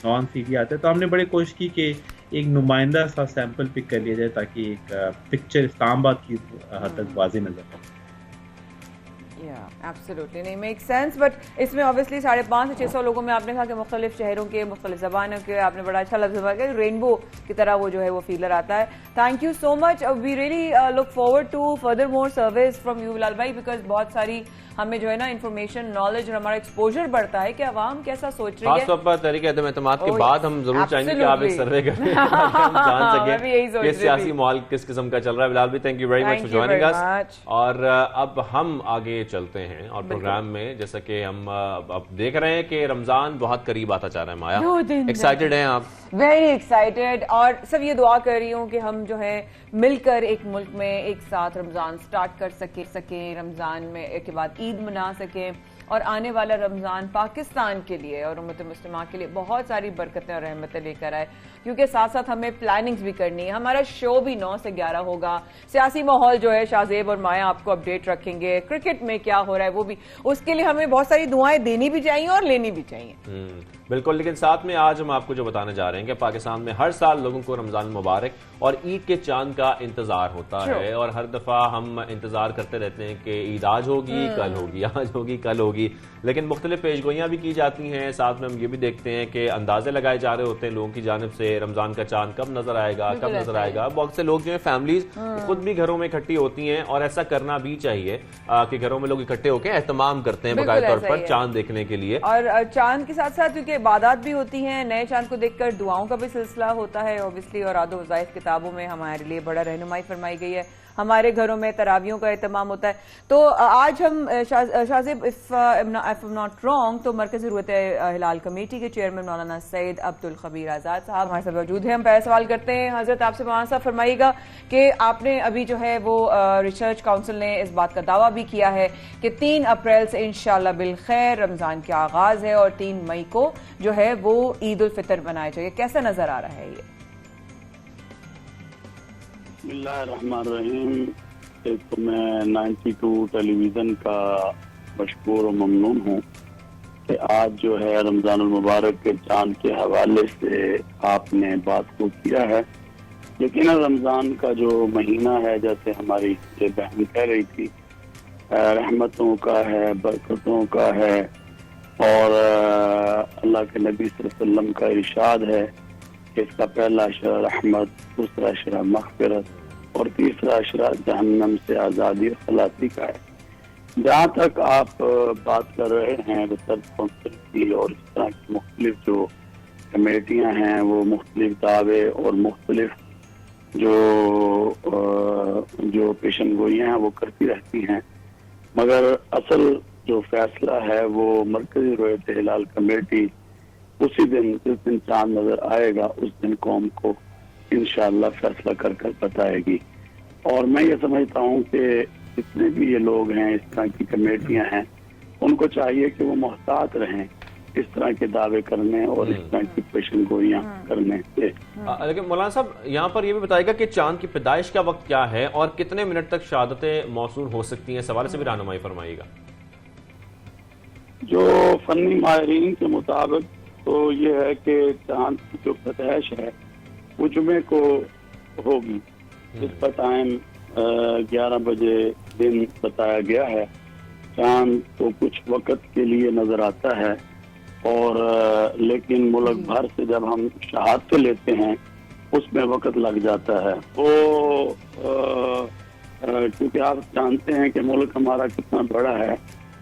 नॉन CDA आता है। तो हमने बड़ी कोशिश की कि एक नुमाइंदा सा सैंपल पिक कर लिया जाए ताकि एक पिक्चर इस्लामाबाद की हद तक वाज़ेह नजर आए। एब्सोल्युटली नहीं मेक सेंस, बट इसमें ऑब्वियसली 550 से 600 लोगों में आपने कहा कि मुख्तलिफ शहरों के, मुख्तलिफ ज़बानों के, आपने बड़ा अच्छा लफ्ज़ किया, रेनबो की तरह वो जो है वो फीलर आता है। Thank you so much, we really look forward to further more service from you Bilal भाई, बिकॉज बहुत सारी हमें जो है ना इन्फॉर्मेशन, नॉलेज और हमारा एक्सपोजर बढ़ता है कि अवाम कैसा सोच रही है। खासतौर पर तहरीक-ए-एतमाद के बाद हम जरूर चाहेंगे कि आप एक सर्वे करें ताकि हम जान सकें कि सियासी माहौल किस किस्म का चल रहा है। बिलाल भी thank you very much for joining us. और अब हम आगे चलते हैं और प्रोग्राम में, जैसा कि हम अब देख रहे हैं कि रमजान बहुत करीब आता जा रहा है। माया, एक्साइटेड हैं आप? वेरी एक्साइटेड, और सब ये दुआ कर रही हूँ कि हम जो है मिलकर एक मुल्क में एक साथ रमजान स्टार्ट कर सके, रमजान में के बाद ईद मना सके, और आने वाला रमजान पाकिस्तान के लिए और उम्मत मुस्लिमा के लिए बहुत सारी बरकतें और रहमतें लेकर आए, क्योंकि साथ साथ हमें प्लानिंग्स भी करनी है। हमारा शो भी 9 से 11 होगा। सियासी माहौल जो है शाहजेब और माया आपको अपडेट रखेंगे, क्रिकेट में क्या हो रहा है वो भी, उसके लिए हमें बहुत सारी दुआएं देनी भी चाहिए और लेनी भी चाहिए। बिल्कुल, लेकिन साथ में आज हम आपको जो बताने जा रहे हैं कि पाकिस्तान में हर साल लोगों को रमजान मुबारक और ईद के चांद का इंतजार होता है, और हर दफा हम इंतजार करते रहते हैं कि ईद आज होगी, कल होगी, आज होगी, कल होगी, लेकिन मुख्तलिफ पेशगोइयां भी की जाती हैं। साथ में हम ये भी देखते हैं कि अंदाजे लगाए जा रहे होते हैं लोगों की जानिब से, रमजान का चांद कब नजर आएगा, कब नजर आएगा। बहुत से लोग जो है फैमिलीज खुद भी घरों में इकट्ठी होती हैं, और ऐसा करना भी चाहिए कि घरों में लोग इकट्ठे होकर एहतमाम करते हैं बाकायदा तौर पर चांद देखने के लिए। और चांद के साथ साथ क्योंकि इबादत भी होती हैं, नए चांद को देखकर दुआओं का भी सिलसिला होता है ऑब्वियसली, और आदो वज़ाइफ किताबों में हमारे लिए बड़ा रहनुमाई फरमाई गई है। हमारे घरों में तरावियों का एहतमाम होता है। तो आज हम Shahzeb, if I am not wrong, तो मरकज़ी ज़रूरत हिलाल कमेटी के चेयरमैन मौलाना सैयद अब्दुल खबीर आज़ाद साहब हमारे साथ मौजूद हैं। हम पहला सवाल करते हैं हजरत आपसे, मौलाना साहब फरमाइएगा कि आपने अभी जो है वो रिसर्च काउंसिल ने इस बात का दावा भी किया है कि 3 अप्रैल से इंशाअल्लाह बिलखैर रमजान का आगाज है और 3 मई को जो है वो ईद उल फितर मनाया जाएगा। कैसा नजर आ रहा है ये? बिस्मिल्लाहिर्रहमानिर्रहीम। एक तो मैं 92 टेलीविज़न का मशकूर और ममनून हूँ कि आज जो है रमज़ान मुबारक के चांद के हवाले से आपने बात को किया है। लेकिन रमज़ान का जो महीना है, जैसे हमारी ये बहन कह रही थी, रहमतों का है, बरकतों का है, और अल्लाह के नबी सल्लल्लाहु अलैहि वसल्लम का इरशाद है कि इसका पहला अशरा रहमत, दूसरा अशरा मग़फ़िरत और तीसरा अशरा जहन्नम से आज़ादी और खलासी का है। जहाँ तक आप बात कर रहे हैं रिसर्च काउंसिल की और इस तरह की मुख्तलिफ जो कमेटियाँ हैं, वो मुख्तलिफ दावे और मुख्तलिफ जो पेशन गोइयाँ हैं वो करती रहती हैं, मगर असल जो फैसला है वो मरकज़ी रूयत हिलाल कमेटी उसी दिन, जिस दिन चांद नजर आएगा, उस दिन कौम को इंशाअल्लाह फैसला कर बताएगी। और मैं ये समझता हूँ कि जितने भी ये लोग हैं, इस तरह की कमेटियां हैं, उनको चाहिए कि वो मोहतात रहें इस तरह के दावे करने और इस तरह की पेशन गोइयां करने से। लेकिन मौलाना साहब, यहाँ पर ये भी बताएगा कि चांद की पैदाइश का वक्त क्या है और कितने मिनट तक शहादतें मौसूल हो सकती हैं, सवाल से भी रहनुमाई फरमाइएगा। जो फनी माहिरीन के मुताबिक तो ये है कि चांद की जो पैदाइश है वो जुमे को होगी, जिसका टाइम 11 बजे दिन बताया गया है। चांद तो कुछ वक्त के लिए नजर आता है और लेकिन मुल्क भर से जब हम शहादतें लेते हैं उसमें वक्त लग जाता है। तो क्योंकि आप जानते हैं कि मुल्क हमारा कितना बड़ा है,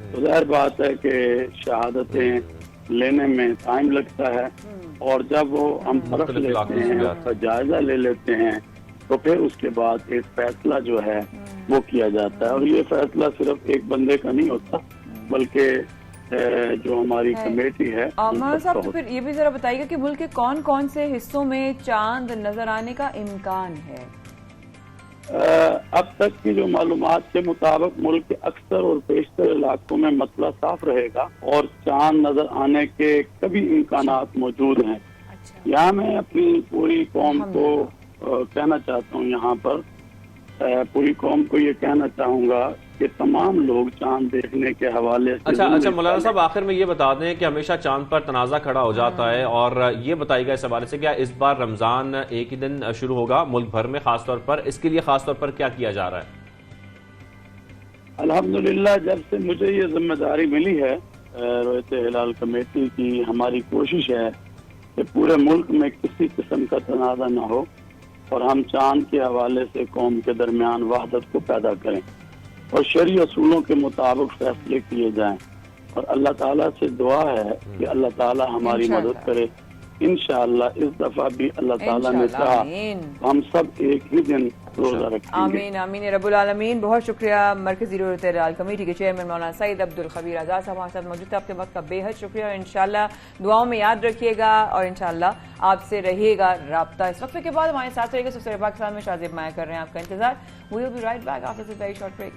तो जाहिर बात है कि शहादतें लेने में टाइम लगता है और जब वो हम परख लेते हैं, उसका जायजा ले लेते हैं, तो फिर उसके बाद एक फैसला जो है वो किया जाता है। और ये फैसला सिर्फ एक बंदे का नहीं होता, बल्कि जो हमारी कमेटी है। अमर साहब, तो फिर ये भी जरा बताइएगा कि मुल्क के कौन कौन से हिस्सों में चांद नजर आने का इम्कान है? अब तक की जो मालूमात के मुताबिक मुल्क के अक्सर और बेशतर इलाकों में मसला साफ रहेगा और चांद नजर आने के कभी इम्कानात मौजूद हैं। यहाँ मैं अपनी पूरी कौम को कहना चाहता हूँ, यहाँ पर पूरी कौम को ये कहना चाहूंगा कि तमाम लोग चांद देखने के हवाले से। अच्छा मौलाना साहब, आखिर में ये बता दें कि हमेशा चांद पर तनाजा खड़ा हो जाता है, और ये बताइएगा इस हवाले से क्या इस बार रमजान एक ही दिन शुरू होगा मुल्क भर में, खासतौर पर इसके लिए खासतौर पर क्या किया जा रहा है? अल्हम्दुलिल्लाह, जब से मुझे ये जिम्मेदारी मिली है रोयत हिलाल कमेटी की, हमारी कोशिश है कि पूरे मुल्क में किसी किस्म का तनाजा न हो और हम चांद के हवाले से कौम के दरमियान वहदत को पैदा करें और शरई असूलों के मुताबिक फैसले किए जाएं। और अल्लाह ताला से दुआ है कि अल्लाह ताला हमारी मदद करे। इंशाअल्लाह इस दफा भी अल्लाह ताला ने चाहा हम सब एक ही दिन रोजा रखेंगे। आमीन आमीन रब्बुल आलमीन। बहुत शुक्रिया मरकजी रोयत हिलाल कमेटी के चेयरमैन मौलाना सईद अब्दुल खबीर आजाद साहब हमारे साथ मौजूद थे। आपके वक्त का बेहद शुक्रिया। इंशाल्लाह दुआओं में याद रखिएगा और इंशाल्लाह आपसे रहेगा राब्ता। इस वक्त के बाद हमारे साथ रहेगा सबसे पाकिस्तान में शाजिब माया कर रहे हैं आपका इंतजार। We will be right back after this very short break.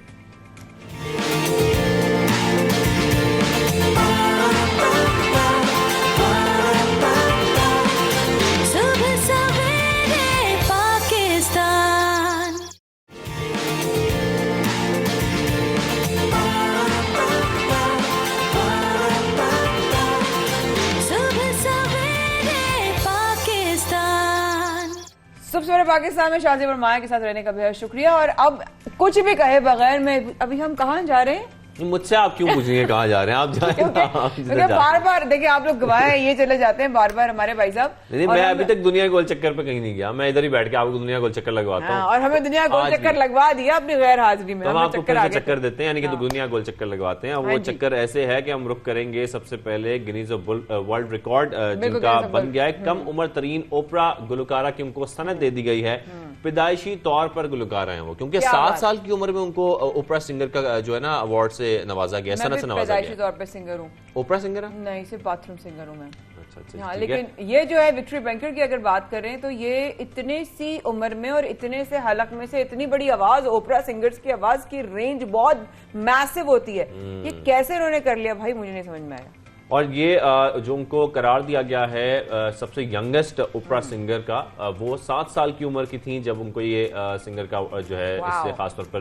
सबसे पाकिस्तान में शाजिब और माया के साथ रहने का बेहद शुक्रिया। और अब कुछ भी कहे बगैर में अभी हम कहाँ जा रहे हैं? मुझसे आप क्यों पूछेंगे कहाँ जा रहे हैं? आप जाएं क्योंकि बार बार देखिए आप लोग गवाह हैं, ये चले जाते हैं बार बार हमारे भाई साहब। नहीं, मैं अभी तक दुनिया गोल चक्कर पे कहीं नहीं गया, मैं इधर ही बैठ के आपको दुनिया गोल चक्कर लगवाता हूँ। और हमें दुनिया गोल चक्कर लगवा दिया अपनी गैर हाजिरी में। तो हम आपको फिर से चक्कर देते हैं, यानी कि दुनिया गोल चक्कर लगवाते हैं। वो चक्कर ऐसे है कि हम रुख करेंगे सबसे पहले गिनीज वर्ल्ड रिकॉर्ड जिनका बन गया है कम उम्र तरीन ओपरा गुलकारा की उनको सनद दे दी गई है। पैदाइशी तौर पर गुलकारा है वो, क्योंकि 7 साल की उम्र में उनको ओपरा सिंगर का जो है ना अवार्ड से नवाजा गया, सनद से नवाजा गया। तौर पर सिंगर हूँ। ओपरा सिंगर है? नहीं, सिर्फ बाथरूम सिंगर हूँ मैं। अच्छा, हाँ, लेकिन ये जो है विक्ट्री बैंकर की अगर बात करें तो ये इतने सी उम्र में और इतने से हलक में से इतनी बड़ी आवाज, ओपरा सिंगर्स की आवाज की रेंज बहुत मैसिव होती है। ये कैसे उन्होंने कर लिया भाई, मुझे नहीं समझ में आया। और ये जो उनको करार दिया गया है सबसे यंगेस्ट ओपरा सिंगर का, वो 7 साल की उम्र की थी जब उनको ये सिंगर का जो है इससे खासतौर पर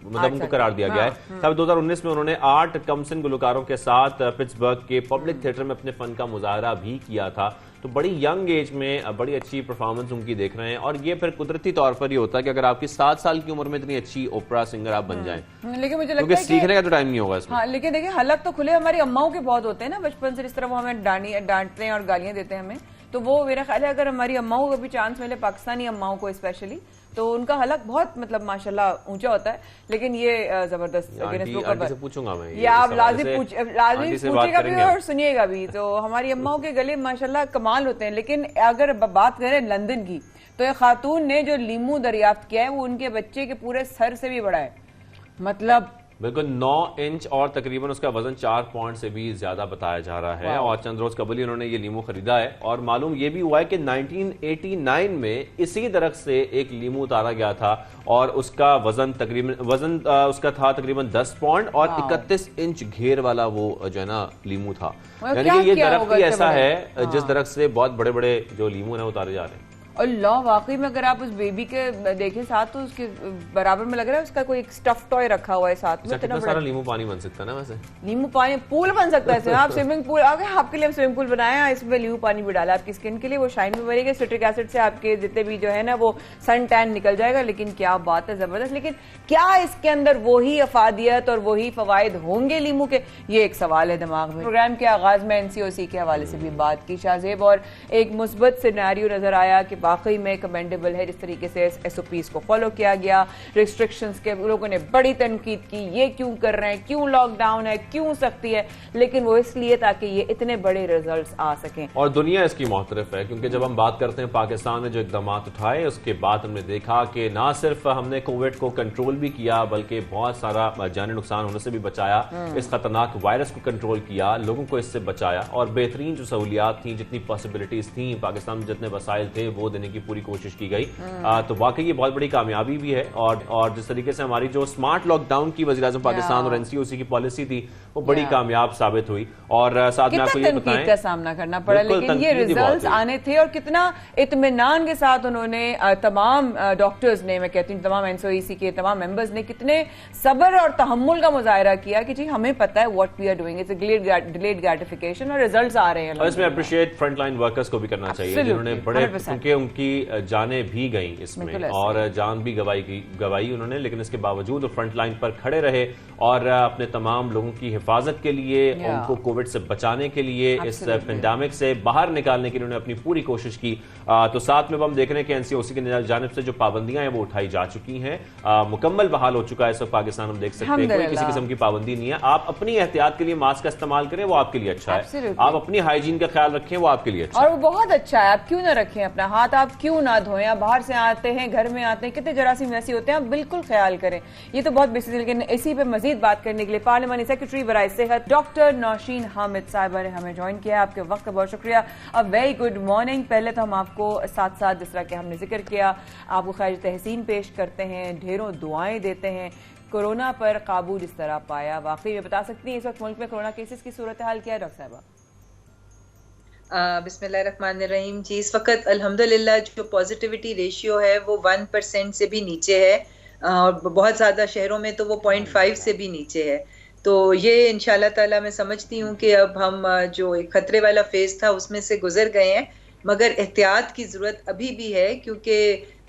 मतलब उनको करार दिया गया है। तब 2019 में उन्होंने 8 कमसिन गुलकारों के साथ पिट्सबर्ग के पब्लिक थिएटर में अपने फन का मुजाहरा भी किया था। तो बड़ी यंग एज में बड़ी अच्छी परफॉर्मेंस उनकी देख रहे हैं, और ये फिर कुदरती तौर पर ये होता है कि अगर आपकी 7 साल की उम्र में इतनी अच्छी ओपरा सिंगर आप बन जाएं, लेकिन मुझे लगता है सीखने का तो टाइम नहीं होगा इसमें। हाँ, लेकिन देखिए हलक तो खुले हमारी अम्माओं के बहुत होते हैं ना बचपन से, इस तरह वो हमें डांटते हैं और गालियां देते हैं हमें। तो वो मेरा ख्याल है अगर हमारी अम्माओं को भी चांस मिले, पाकिस्तानी अम्माओं को स्पेशली, तो उनका हलक बहुत मतलब माशाल्लाह ऊंचा होता है। लेकिन ये जबरदस्त पूछूंगा मैं, ये आप लाजिम पूछेगा भी और सुनिएगा भी। तो हमारी अम्माओं के गले माशाल्लाह कमाल होते हैं। लेकिन अगर बात करें लंदन की, तो एक खातून ने जो लीमू दरियाफ्त किया है वो उनके बच्चे के पूरे सर से भी बड़ा है, मतलब बिल्कुल 9 इंच, और तकरीबन उसका वजन 4 पॉइंट से भी ज्यादा बताया जा रहा है। और चंद रोज कबल ही उन्होंने ये लीमू खरीदा है। और मालूम ये भी हुआ है कि 1989 में इसी दरख्त से एक लीमू उतारा गया था और उसका वजन उसका था तकरीबन 10 पॉइंट और 31 इंच घेर वाला वो जो है ना लीमू था। यानी कि ये दरख्त ही ऐसा है जिस दरख्त से बहुत बड़े बड़े जो लीमू है उतारे जा रहे हैं। अल्लाह, वाकई में अगर आप उस बेबी के देखें साथ तो उसके बराबर में लग रहा है उसका कोई एक स्टफ टॉय रखा हुआ है साथ में। कितना सारा नींबू पानी बन सकता है ना वैसे। नींबू पानी पूल बन सकता है। आप स्विमिंग पूल आपके लिए हम स्विमिंग पूल बनाया, इसमें नींबू पानी भी डाला आपकी स्किन के लिए, वो शाइन भी बढ़ेगी, सिट्रिक एसिड से आपके जितने भी जो है ना वो सन टैन निकल जाएगा। लेकिन क्या बात है, जबरदस्त। लेकिन क्या इसके अंदर वही अफादियत और वही फवायद होंगे लीमू के, ये एक सवाल है दिमाग में। प्रोग्राम के आगाज में एनसीओसी के हवाले से भी बात की शाहजेब, और एक मुस्बत सिनेरियो नजर आया कि वाकई में कमेंडेबल है जिस तरीके से एसओपीज को फॉलो किया गया, रिस्ट्रिक्शंस के लोगों ने बड़ी तनकीद की, ये क्यों कर रहे हैं, क्यों लॉकडाउन है, क्यों सख्ती है, लेकिन वो इसलिए ताकि ये इतने बड़े रिजल्ट्स आ सकें। और दुनिया इसकी मोहतरफ है, क्योंकि जब हम बात करते हैं पाकिस्तान ने जो इकदाम उठाए उसके बाद हमने देखा कि ना सिर्फ हमने कोविड को कंट्रोल भी किया बल्कि बहुत सारा जानी नुकसान होने से भी बचाया, इस खतरनाक वायरस को कंट्रोल किया, लोगों को इससे बचाया, और बेहतरीन जो सहूलियात थी, जितनी पॉसिबिलिटीज थी, पाकिस्तान में जितने वसाइल थे वो देने की पूरी कोशिश की गई। तो वाकई ये बहुत बड़ी कामयाबी भी है। और जिस तरीके से हमारी जो स्मार्ट लॉकडाउन की वज़ीर-ए-आज़म पाकिस्तान और एनसीओसी की पॉलिसी थी वो बड़ी कामयाब साबित हुई। और साथ में आपको ये बताएं का सामना करना पड़ा, लेकिन ये रिजल्ट्स आने थे, और कितना इत्मीनान के साथ उन्होंने तमाम डॉक्टर्स ने, मैं कहती हूँ तमाम एनसीओसी के तमाम मेंबर्स ने कितने सब्र और तहम्मुल का मुजाहिरा किया कि जी हमें पता है what we are doing, it's a delayed gratification और रिजल्ट्स आ रहे हैं। और इसमें अप्रिशिएट फ्रंट लाइन वर्कर्स को भी करना चाहिए जिन्होंने बड़े, क्योंकि उनकी जानें भी गई इसमें और जान भी गवाई उन्होंने, लेकिन इसके बावजूद वो फ्रंट लाइन पर खड़े रहे और अपने तमाम लोगों की हिफाजत के लिए, उनको कोविड से बचाने के लिए, इस पेंडेमिक से बाहर निकालने के लिए उन्होंने अपनी पूरी कोशिश की। तो साथ में हम देख रहे हैं कि एनसीओसी की जानिब से जो पाबंदियां हैं वो उठाई जा चुकी हैं, मुकम्मल बहाल हो चुका है इस वक्त पाकिस्तान। हम देख सकते हैं कोई किसी किस्म की पाबंदी नहीं है। आप अपनी एहतियात के लिए मास्क का इस्तेमाल करें, वो आपके लिए अच्छा है। आप अपनी हाइजीन का ख्याल रखें, वो आपके लिए अच्छा है। और वो बहुत अच्छा है। आप क्यों ना रखें अपना हाथ, आप क्यों ना धोएं, आप बाहर से आते हैं, घर में आते हैं, कितने जरासीम ऐसे होते हैं, आप बिल्कुल ख्याल करें। ये तो बहुत बेसिक। लेकिन इसी पे मजीद बात करने के लिए पार्लिमानी सेक्रेटरी बराए सेहत डॉक्टर नौशीन हामिद साहिबा ने हमें ज्वाइन किया। आपके वक्त का बहुत शुक्रिया। A very good morning. पहले तो हम आपको साथ साथ जिस तरह के हमने जिक्र किया, आपको खैर तहसीन पेश करते हैं, ढेरों दुआएं देते हैं। कोरोना पर काबू जिस तरह पाया, वाकई में बता सकती हैं इस वक्त मुल्क में कोरोना केसेस की सूरत हाल क्या है डॉक्टर साहिबा? बिस्मिल्लाहिर्रहमानिर्रहीम। जी, इस वक्त अल्हम्दुलिल्लाह जो पॉजिटिविटी रेशियो है वो 1% से भी नीचे है, और बहुत ज़्यादा शहरों में तो वो 0.5 से भी नीचे है। तो ये इंशाल्लाह ताला मैं समझती हूँ कि अब हम जो एक खतरे वाला फेज था उसमें से गुजर गए हैं, मगर एहतियात की ज़रूरत अभी भी है, क्योंकि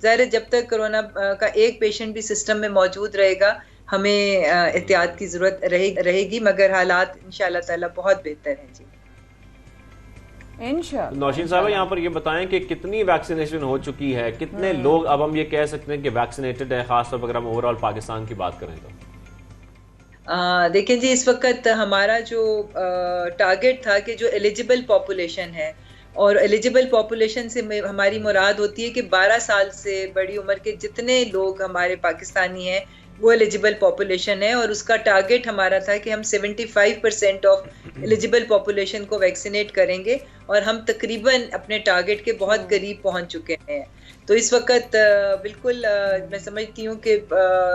ज़ाहिर जब तक कोरोना का एक पेशेंट भी सिस्टम में मौजूद रहेगा हमें एहतियात की ज़रूरत रहेगी, मगर हालात इंशाल्लाह ताला बहुत बेहतर हैं। जी नौशीन साहब, यहाँ पर ये बताएं कि कितनी वैक्सीनेशन हो चुकी है, कितने लोग अब हम ये कह सकते हैं कि वैक्सीनेटेड है, खासतौर पर अगर हम ओवरऑल पाकिस्तान की बात करें तो? देखें जी, इस वक्त हमारा जो टारगेट था कि जो एलिजिबल पॉपुलेशन है, और एलिजिबल पॉपुलेशन से हमारी मुराद होती है कि 12 साल से बड़ी उम्र के जितने लोग हमारे पाकिस्तानी हैं वो एलिजिबल पॉपुलेशन है, और उसका टारगेट हमारा था कि हम 75% ऑफ एलिजिबल पॉपुलेशन को वैक्सीनेट करेंगे, और हम तकरीबन अपने टारगेट के बहुत करीब पहुंच चुके हैं। तो इस वक्त बिल्कुल मैं समझती हूँ कि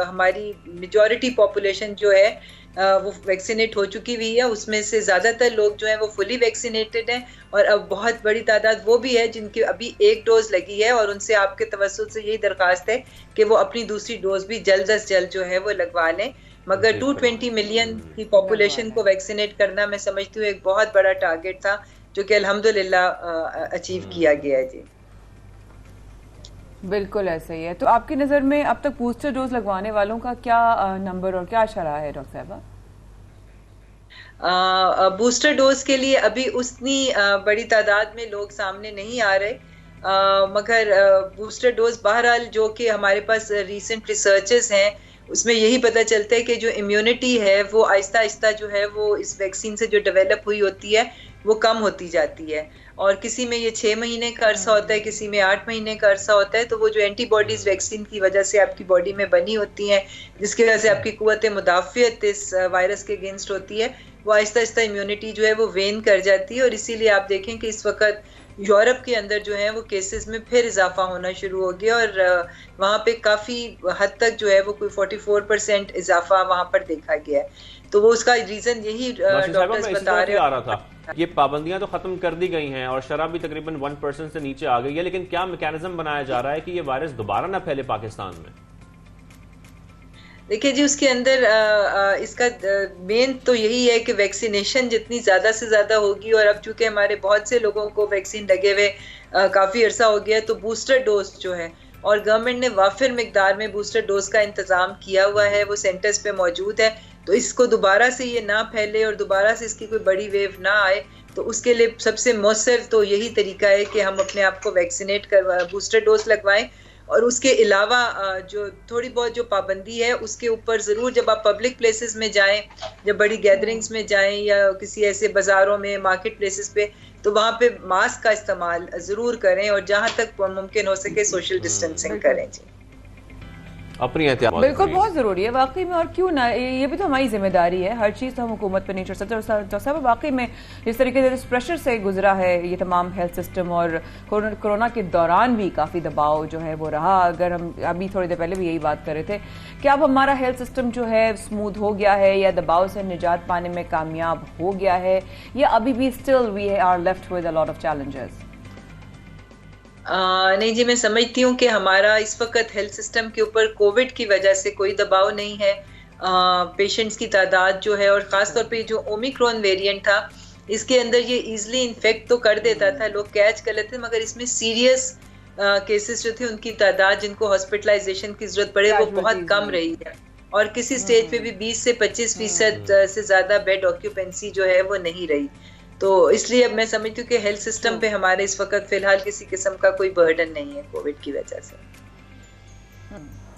हमारी मेजॉरिटी पॉपुलेशन जो है वो वैक्सीनेट हो चुकी हुई है। उसमें से ज़्यादातर लोग जो हैं वो फुली वैक्सीनेटेड हैं, और अब बहुत बड़ी तादाद वो भी है जिनकी अभी एक डोज लगी है, और उनसे आपके तवज्जुह से यही दरख्वास्त है कि वो अपनी दूसरी डोज भी जल्द अज जल्द जो है वो लगवा लें। मगर 220 मिलियन की पॉपुलेशन को वैक्सीनेट करना मैं समझती हूँ एक बहुत बड़ा टारगेट था, जो कि अल्हम्दुलिल्लाह अचीव किया गया है। जी बिल्कुल ऐसा ही है। तो आपकी नज़र में अब तक बूस्टर डोज लगवाने वालों का क्या नंबर और क्या शरह है डॉक्टर साहिबा? बूस्टर डोज के लिए अभी उतनी बड़ी तादाद में लोग सामने नहीं आ रहे, मगर बूस्टर डोज बहरहाल जो कि हमारे पास रीसेंट रिसर्चेस हैं उसमें यही पता चलता है कि जो इम्यूनिटी है वो आहिस्ता आहिस्ता जो है वो इस वैक्सीन से जो डेवलप हुई होती है वो कम होती जाती है, और किसी में ये 6 महीने का अरसा होता है, किसी में 8 महीने का अरसा होता है। तो वो जो एंटीबॉडीज वैक्सीन की वजह से आपकी बॉडी में बनी होती हैं, जिसकी वजह से आपकी कुव्वत मुदाफ़ियत इस वायरस के अगेंस्ट होती है, वो आहिस्ता आहिस्ता इम्यूनिटी जो है वो वेन कर जाती है। और इसीलिए आप देखें कि इस वक्त यूरोप के अंदर जो है वो केसेस में फिर इजाफा होना शुरू हो गया, और वहाँ पे काफ़ी हद तक जो है वो कोई 44% इजाफा वहाँ पर देखा गया है। तो वो उसका रीजन यही डॉक्टर्स बता रहे हैं। था। ये पाबंदियां तो खत्म कर दी गई हैं और शराब भी तकरीबन 1% से नीचे आ गई है, लेकिन क्या मैकेनिज्म बनाया जा रहा है कि ये वायरस दोबारा ना फैले पाकिस्तान में? देखिए जी, उसके अंदर इसका मेन तो यही है कि वैक्सीनेशन जितनी ज्यादा से ज्यादा होगी, और अब चूंकि हमारे बहुत से लोगों को वैक्सीन लगे हुए काफी अरसा हो गया, तो बूस्टर डोज जो है, और गवर्नमेंट ने वाफिर मिकदार में बूस्टर डोज का इंतजाम किया हुआ है, वो सेंटर्स पे मौजूद है। तो इसको दोबारा से ये ना फैले और दोबारा से इसकी कोई बड़ी वेव ना आए, तो उसके लिए सबसे मौसर तो यही तरीका है कि हम अपने आप को वैक्सीनेट करवाएं, बूस्टर डोज लगवाएं। और उसके अलावा जो थोड़ी बहुत जो पाबंदी है उसके ऊपर ज़रूर, जब आप पब्लिक प्लेसेस में जाएं, जब बड़ी गैदरिंग्स में जाएं या किसी ऐसे बाज़ारों में, मार्केट प्लेसेस पे, तो वहाँ पे मास्क का इस्तेमाल ज़रूर करें और जहाँ तक मुमकिन हो सके सोशल डिस्टेंसिंग करें जी। अपनी एहतियात बिल्कुल बहुत जरूरी है वाकई में, और क्यों ना, ये भी तो हमारी जिम्मेदारी है, हर चीज़ तो हम हुकूमत पर नहीं छोड़ सकते। और डॉक्टर साहब वाकई में जिस तरीके से इस प्रेशर से गुजरा है ये तमाम हेल्थ सिस्टम, और कोरोना के दौरान भी काफ़ी दबाव जो है वो रहा। अगर हम अभी थोड़ी देर पहले भी यही बात कर रहे थे कि अब हमारा हेल्थ सिस्टम जो है स्मूथ हो गया है या दबाव से निजात पाने में कामयाब हो गया है, या अभी भी still we are left with a lot of challenges? नहीं जी, मैं समझती हूँ कि हमारा इस वक्त हेल्थ सिस्टम के ऊपर कोविड की वजह से कोई दबाव नहीं है। पेशेंट्स की तादाद जो है, और ख़ास तौर पे जो ओमिक्रॉन वेरिएंट था, इसके अंदर ये इजीली इन्फेक्ट तो कर देता था, लोग कैच कर लेते थे, मगर इसमें सीरियस केसेस जो थे उनकी तादाद जिनको हॉस्पिटलाइजेशन की जरूरत पड़े वो बहुत कम रही है। और किसी स्टेज पे भी 20 से 25% से ज़्यादा बेड ऑक्यूपेंसी जो है वो नहीं रही। तो इसलिए अब मैं समझती हूँ कि हेल्थ सिस्टम पे हमारे इस वक्त फिलहाल किसी किस्म का कोई बर्डन नहीं है कोविड की वजह से।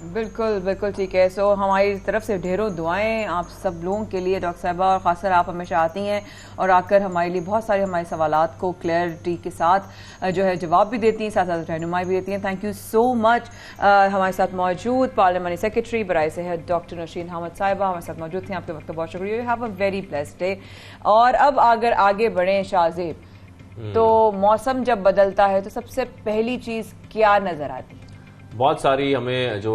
बिल्कुल बिल्कुल ठीक है। सो हमारी तरफ से ढेरों दुआएं आप सब लोगों के लिए डॉक्टर साहिबा, और खासकर आप हमेशा आती हैं और आकर हमारे लिए बहुत सारे हमारे सवालात को क्लैरिटी के साथ जो है जवाब भी देती हैं, साथ साथ रहनुमाई भी देती हैं। Thank you so much. हमारे साथ मौजूद पार्लियामानी सेक्रेटरी बराए सेहत डॉक्टर नशीन अहमद साहिबा हमारे साथ मौजूद थी। आपके वक्त का बहुत शुक्रिया। You have a very blessed day. और अब अगर आगे बढ़ें शाहजेब, तो मौसम जब बदलता है तो सबसे पहली चीज़ क्या नज़र आती है? बहुत सारी हमें जो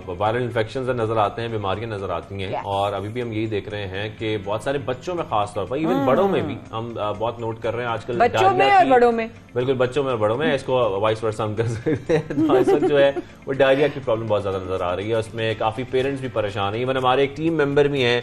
वायरल इन्फेक्शन नजर आते हैं, बीमारियां नजर आती हैं। और अभी भी हम यही देख रहे हैं कि बहुत सारे बच्चों में खास तौर पर, इवन बड़ों में भी हम बहुत नोट कर रहे हैं आजकल, बच्चों में और बड़ों में। बिल्कुल, बच्चों में और बड़ों में, इसको वाइस वर्सा हम कर सकते हैं। तो इस वक्त जो है वो डायरिया की प्रॉब्लम बहुत ज्यादा नजर आ रही है, उसमें काफी पेरेंट्स भी परेशान है। इवन हमारे एक टीम मेंबर भी हैं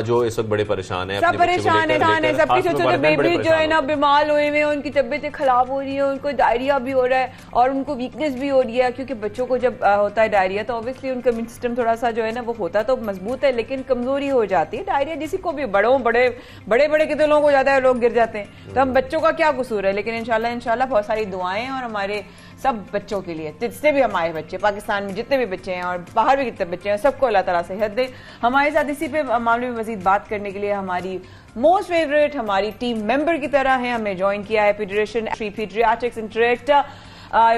जो इस वक्त बड़े परेशान है, सब परेशान है। सबके छोटे छोटे बेबी जो है ना बीमार हुए हुए, उनकी तबीयतें खराब हो रही है, उनको डायरिया भी हो रहा है और उनको वीकनेस भी हो रही है, क्योंकि बच्चों को जब होता है डायरिया तो ऑब्वियसली उनका इम्यून सिस्टम थोड़ा सा जो है ना वो होता तो मजबूत है, लेकिन कमजोरी हो जाती है। डायरिया जिसी को भी, बड़े कितने लोगों को जाता है, लोग गिर जाते हैं। तो हम बच्चों का क्या कसूर है, लेकिन इंशाल्लाह बहुत सारी दुआएं और हमारे सब बच्चों के लिए, जितने भी हमारे बच्चे, पाकिस्तान में जितने भी बच्चे हैं और बाहर भी कितने बच्चे हैं, सबको अल्लाह ताला सेहत दे। हमारे साथ इसी पे मामले में मजीद बात करने के लिए हमारी मोस्ट फेवरेट हमारी टीम मेंबर की तरह है, हमने ज्वाइन किया है paediatrics director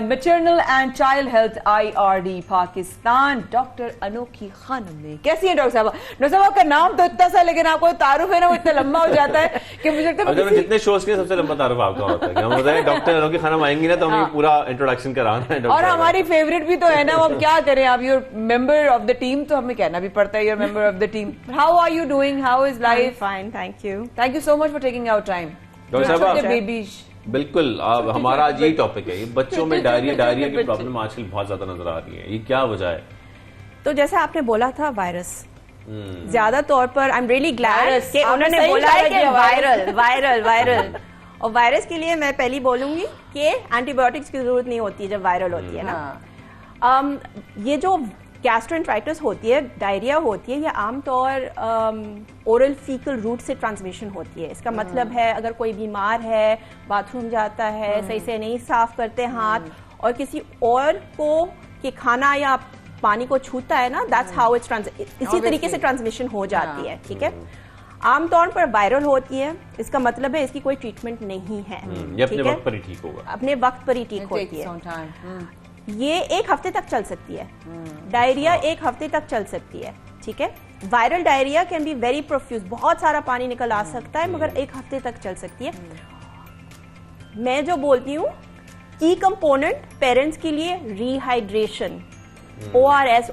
maternal and child health IRD Pakistan, doctor अनोखी खानम ने। कैसी है डॉक्टर साहब? डॉक्टर साहब का नाम तो इतना सा, लेकिन आपको तारुफ है ना वो इतना लंबा हो जाता है कि मुझे लगता है जितने शोज के सबसे लंबा तारुफ आपका होता है। हम बताएं डॉक्टर अनोखी खानम आएंगी ना तो हमें पूरा इंट्रोडक्शन कराना है। और हमारी फेवरेट भी तो है ना, वो हम क्या करें, आप your member of the team तो हमें कहना भी पड़ता है, your member of the team. How are you doing? How is life? Fine, thank you. Thank you so much for taking out time. Doctor साहब बेबीज, बिल्कुल, हमारा आज यही टॉपिक है, ये बच्चों में डायरिया की प्रॉब्लम आजकल बहुत ज्यादा नजर आ रही है, ये क्या वजह है? तो जैसे आपने बोला था वायरस, ज्यादा तौर पर आई एम रियली ग्लैड कि उन्होंने बोला है कि वायरल और वायरस के लिए मैं पहली बोलूंगी कि एंटीबायोटिक्स की जरूरत नहीं होती जब वायरल होती है ना। ये जो गैस्ट्रोएंटेराइटिस होती है, डायरिया होती है, ये आमतौर ओरल फीकल रूट से ट्रांसमिशन होती है। इसका मतलब है अगर कोई बीमार है, बाथरूम जाता है, सही से नहीं साफ करते हाथ, और किसी और को के खाना या पानी को छूता है ना, दैट्स हाउ इट्स इसी तरीके से ट्रांसमिशन हो जाती है। ठीक है, आमतौर पर वायरल होती है, इसका मतलब है इसकी कोई ट्रीटमेंट नहीं है। ये अपने वक्त पर ही ठीक होगा, अपने वक्त पर ही ठीक होती है। ये एक हफ्ते तक चल सकती है, डायरिया एक हफ्ते तक चल सकती है। ठीक है, viral diarrhoea can be very profuse, बहुत सारा पानी निकल आ सकता है, मगर एक हफ्ते तक चल सकती है। मैं जो बोलती हूँ की कंपोनेंट पेरेंट्स के लिए रिहाइड्रेशन, ORS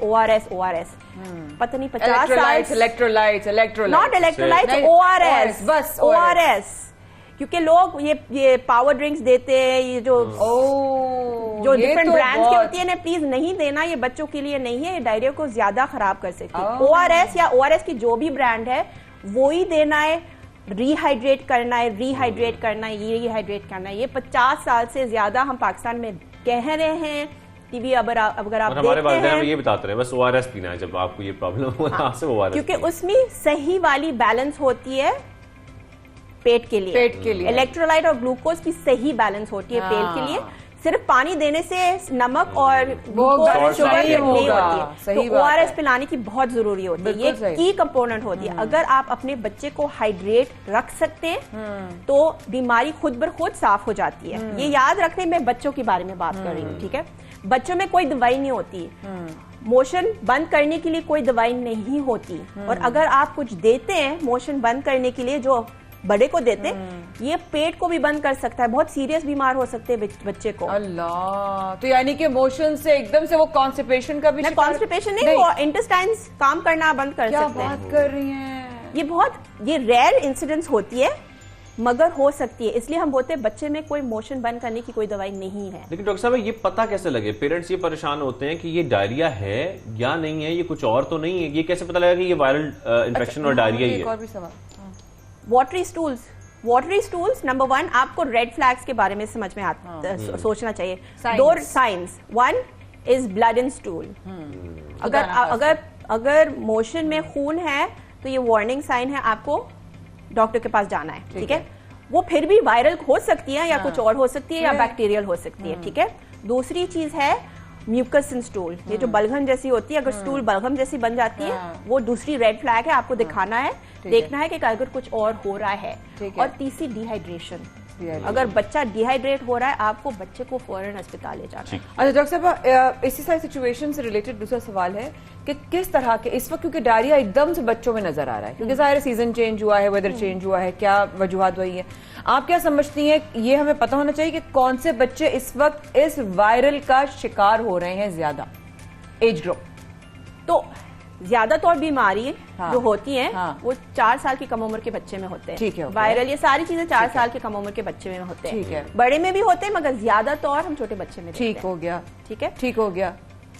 पता नहीं 50 इलेक्ट्रोलाइट्स नॉट इलेक्ट्रोलाइट्स, ORS बस ORS। क्योंकि लोग ये पावर ड्रिंक्स देते हैं, ये जो डिफरेंट ब्रांड्स की होती है ना, प्लीज नहीं देना, ये बच्चों के लिए नहीं है, ये डायरिया को ज्यादा खराब कर सकती है। ORS या ORS की जो भी ब्रांड है वो ही देना है, रिहाइड्रेट करना है, रिहाइड्रेट करना है, ये रिहाइड्रेट करना है। ये 50 साल से ज्यादा हम पाकिस्तान में कह रहे हैं, टीवी अगर आप हमारे वालिदैन हमें ये बताते रहे बस ORS पीना है जब आपको ये प्रॉब्लम हो, से ORS, क्योंकि उसमें सही वाली बैलेंस होती है पेट के लिए इलेक्ट्रोलाइट और ग्लूकोज की सही बैलेंस होती है पेट के लिए। सिर्फ पानी देने से नमक और शुगर नहीं होती है, तो ORS पिलाने की बहुत जरूरी होती है, ये की कंपोनेंट होती है। अगर आप अपने बच्चे को हाइड्रेट रख सकते हैं तो बीमारी खुद ब खुद साफ हो जाती है। ये याद रखने में बच्चों के बारे में बात कर रही हूँ, ठीक है। बच्चों में कोई दवाई नहीं होती, मोशन बंद करने के लिए कोई दवाई नहीं होती, और अगर आप कुछ देते हैं मोशन बंद करने के लिए जो बड़े को देते, ये पेट को भी बंद कर सकता है, बहुत सीरियस बीमार हो सकते हैं बच्चे को। अल्लाह, तो यानी कि मोशन से एकदम से वो कॉन्स्टिपेशन का भी कॉन्स्टिपेशन नहीं, वो इंटेस्टाइन्स काम करना बंद कर सकते हैं। क्या बात कर रही हैं? ये रेयर इंसिडेंट्स होती है मगर हो सकती है, इसलिए हम बोलते हैं बच्चे में कोई मोशन बंद करने की कोई दवाई नहीं है। लेकिन डॉक्टर साहब ये पता कैसे लगे, पेरेंट्स ये परेशान होते हैं कि ये डायरिया है या नहीं है, ये कुछ और तो नहीं है, ये कैसे पता लगेगा कि ये वायरल इन्फेक्शन और डायरिया ही है? और भी सवाल, वाटरी स्टूल्स नंबर 1, आपको रेड फ्लैग्स के बारे में समझ में सोचना चाहिए। दो science, 1 is blood in stool, अगर मोशन में खून है तो ये वार्निंग साइन है, आपको डॉक्टर के पास जाना है, ठीक है। वो फिर भी वायरल हो सकती है या कुछ और हो सकती है या बैक्टीरियल हो सकती है, ठीक है। दूसरी चीज है म्यूकस इन स्टूल, ये जो बलगम जैसी होती है, अगर स्टूल बलगम जैसी बन जाती है वो दूसरी रेड फ्लैग है, आपको दिखाना है, देखना है कि अगर कुछ और हो रहा है। और तीसरी डिहाइड्रेशन, अगर बच्चा डिहाइड्रेट हो रहा है आपको बच्चे को फौरन अस्पताल ले जाना है। अच्छा डॉक्टर साहब, इसी सारी सिचुएशन से रिलेटेड दूसरा सवाल है कि किस तरह के इस वक्त, क्योंकि डायरिया एकदम से बच्चों में नजर आ रहा है, क्योंकि ज़ाहिर सीजन चेंज हुआ है, वेदर चेंज हुआ है, क्या वजूहत वही है, आप क्या समझती हैं? ये हमें पता होना चाहिए कि कौन से बच्चे इस वक्त इस वायरल का शिकार हो रहे हैं ज्यादा, एज ग्रुप। तो ज्यादातर बीमारी जो होती हैं वो 4 साल की कम उम्र के बच्चे में होते हैं, ठीक है। वायरल ये सारी चीजें 4 साल की कम उम्र के बच्चे में होते हैं, ठीक है। बड़े में भी होते हैं मगर ज्यादातर हम छोटे बच्चे में। ठीक हो गया, ठीक है, ठीक हो गया।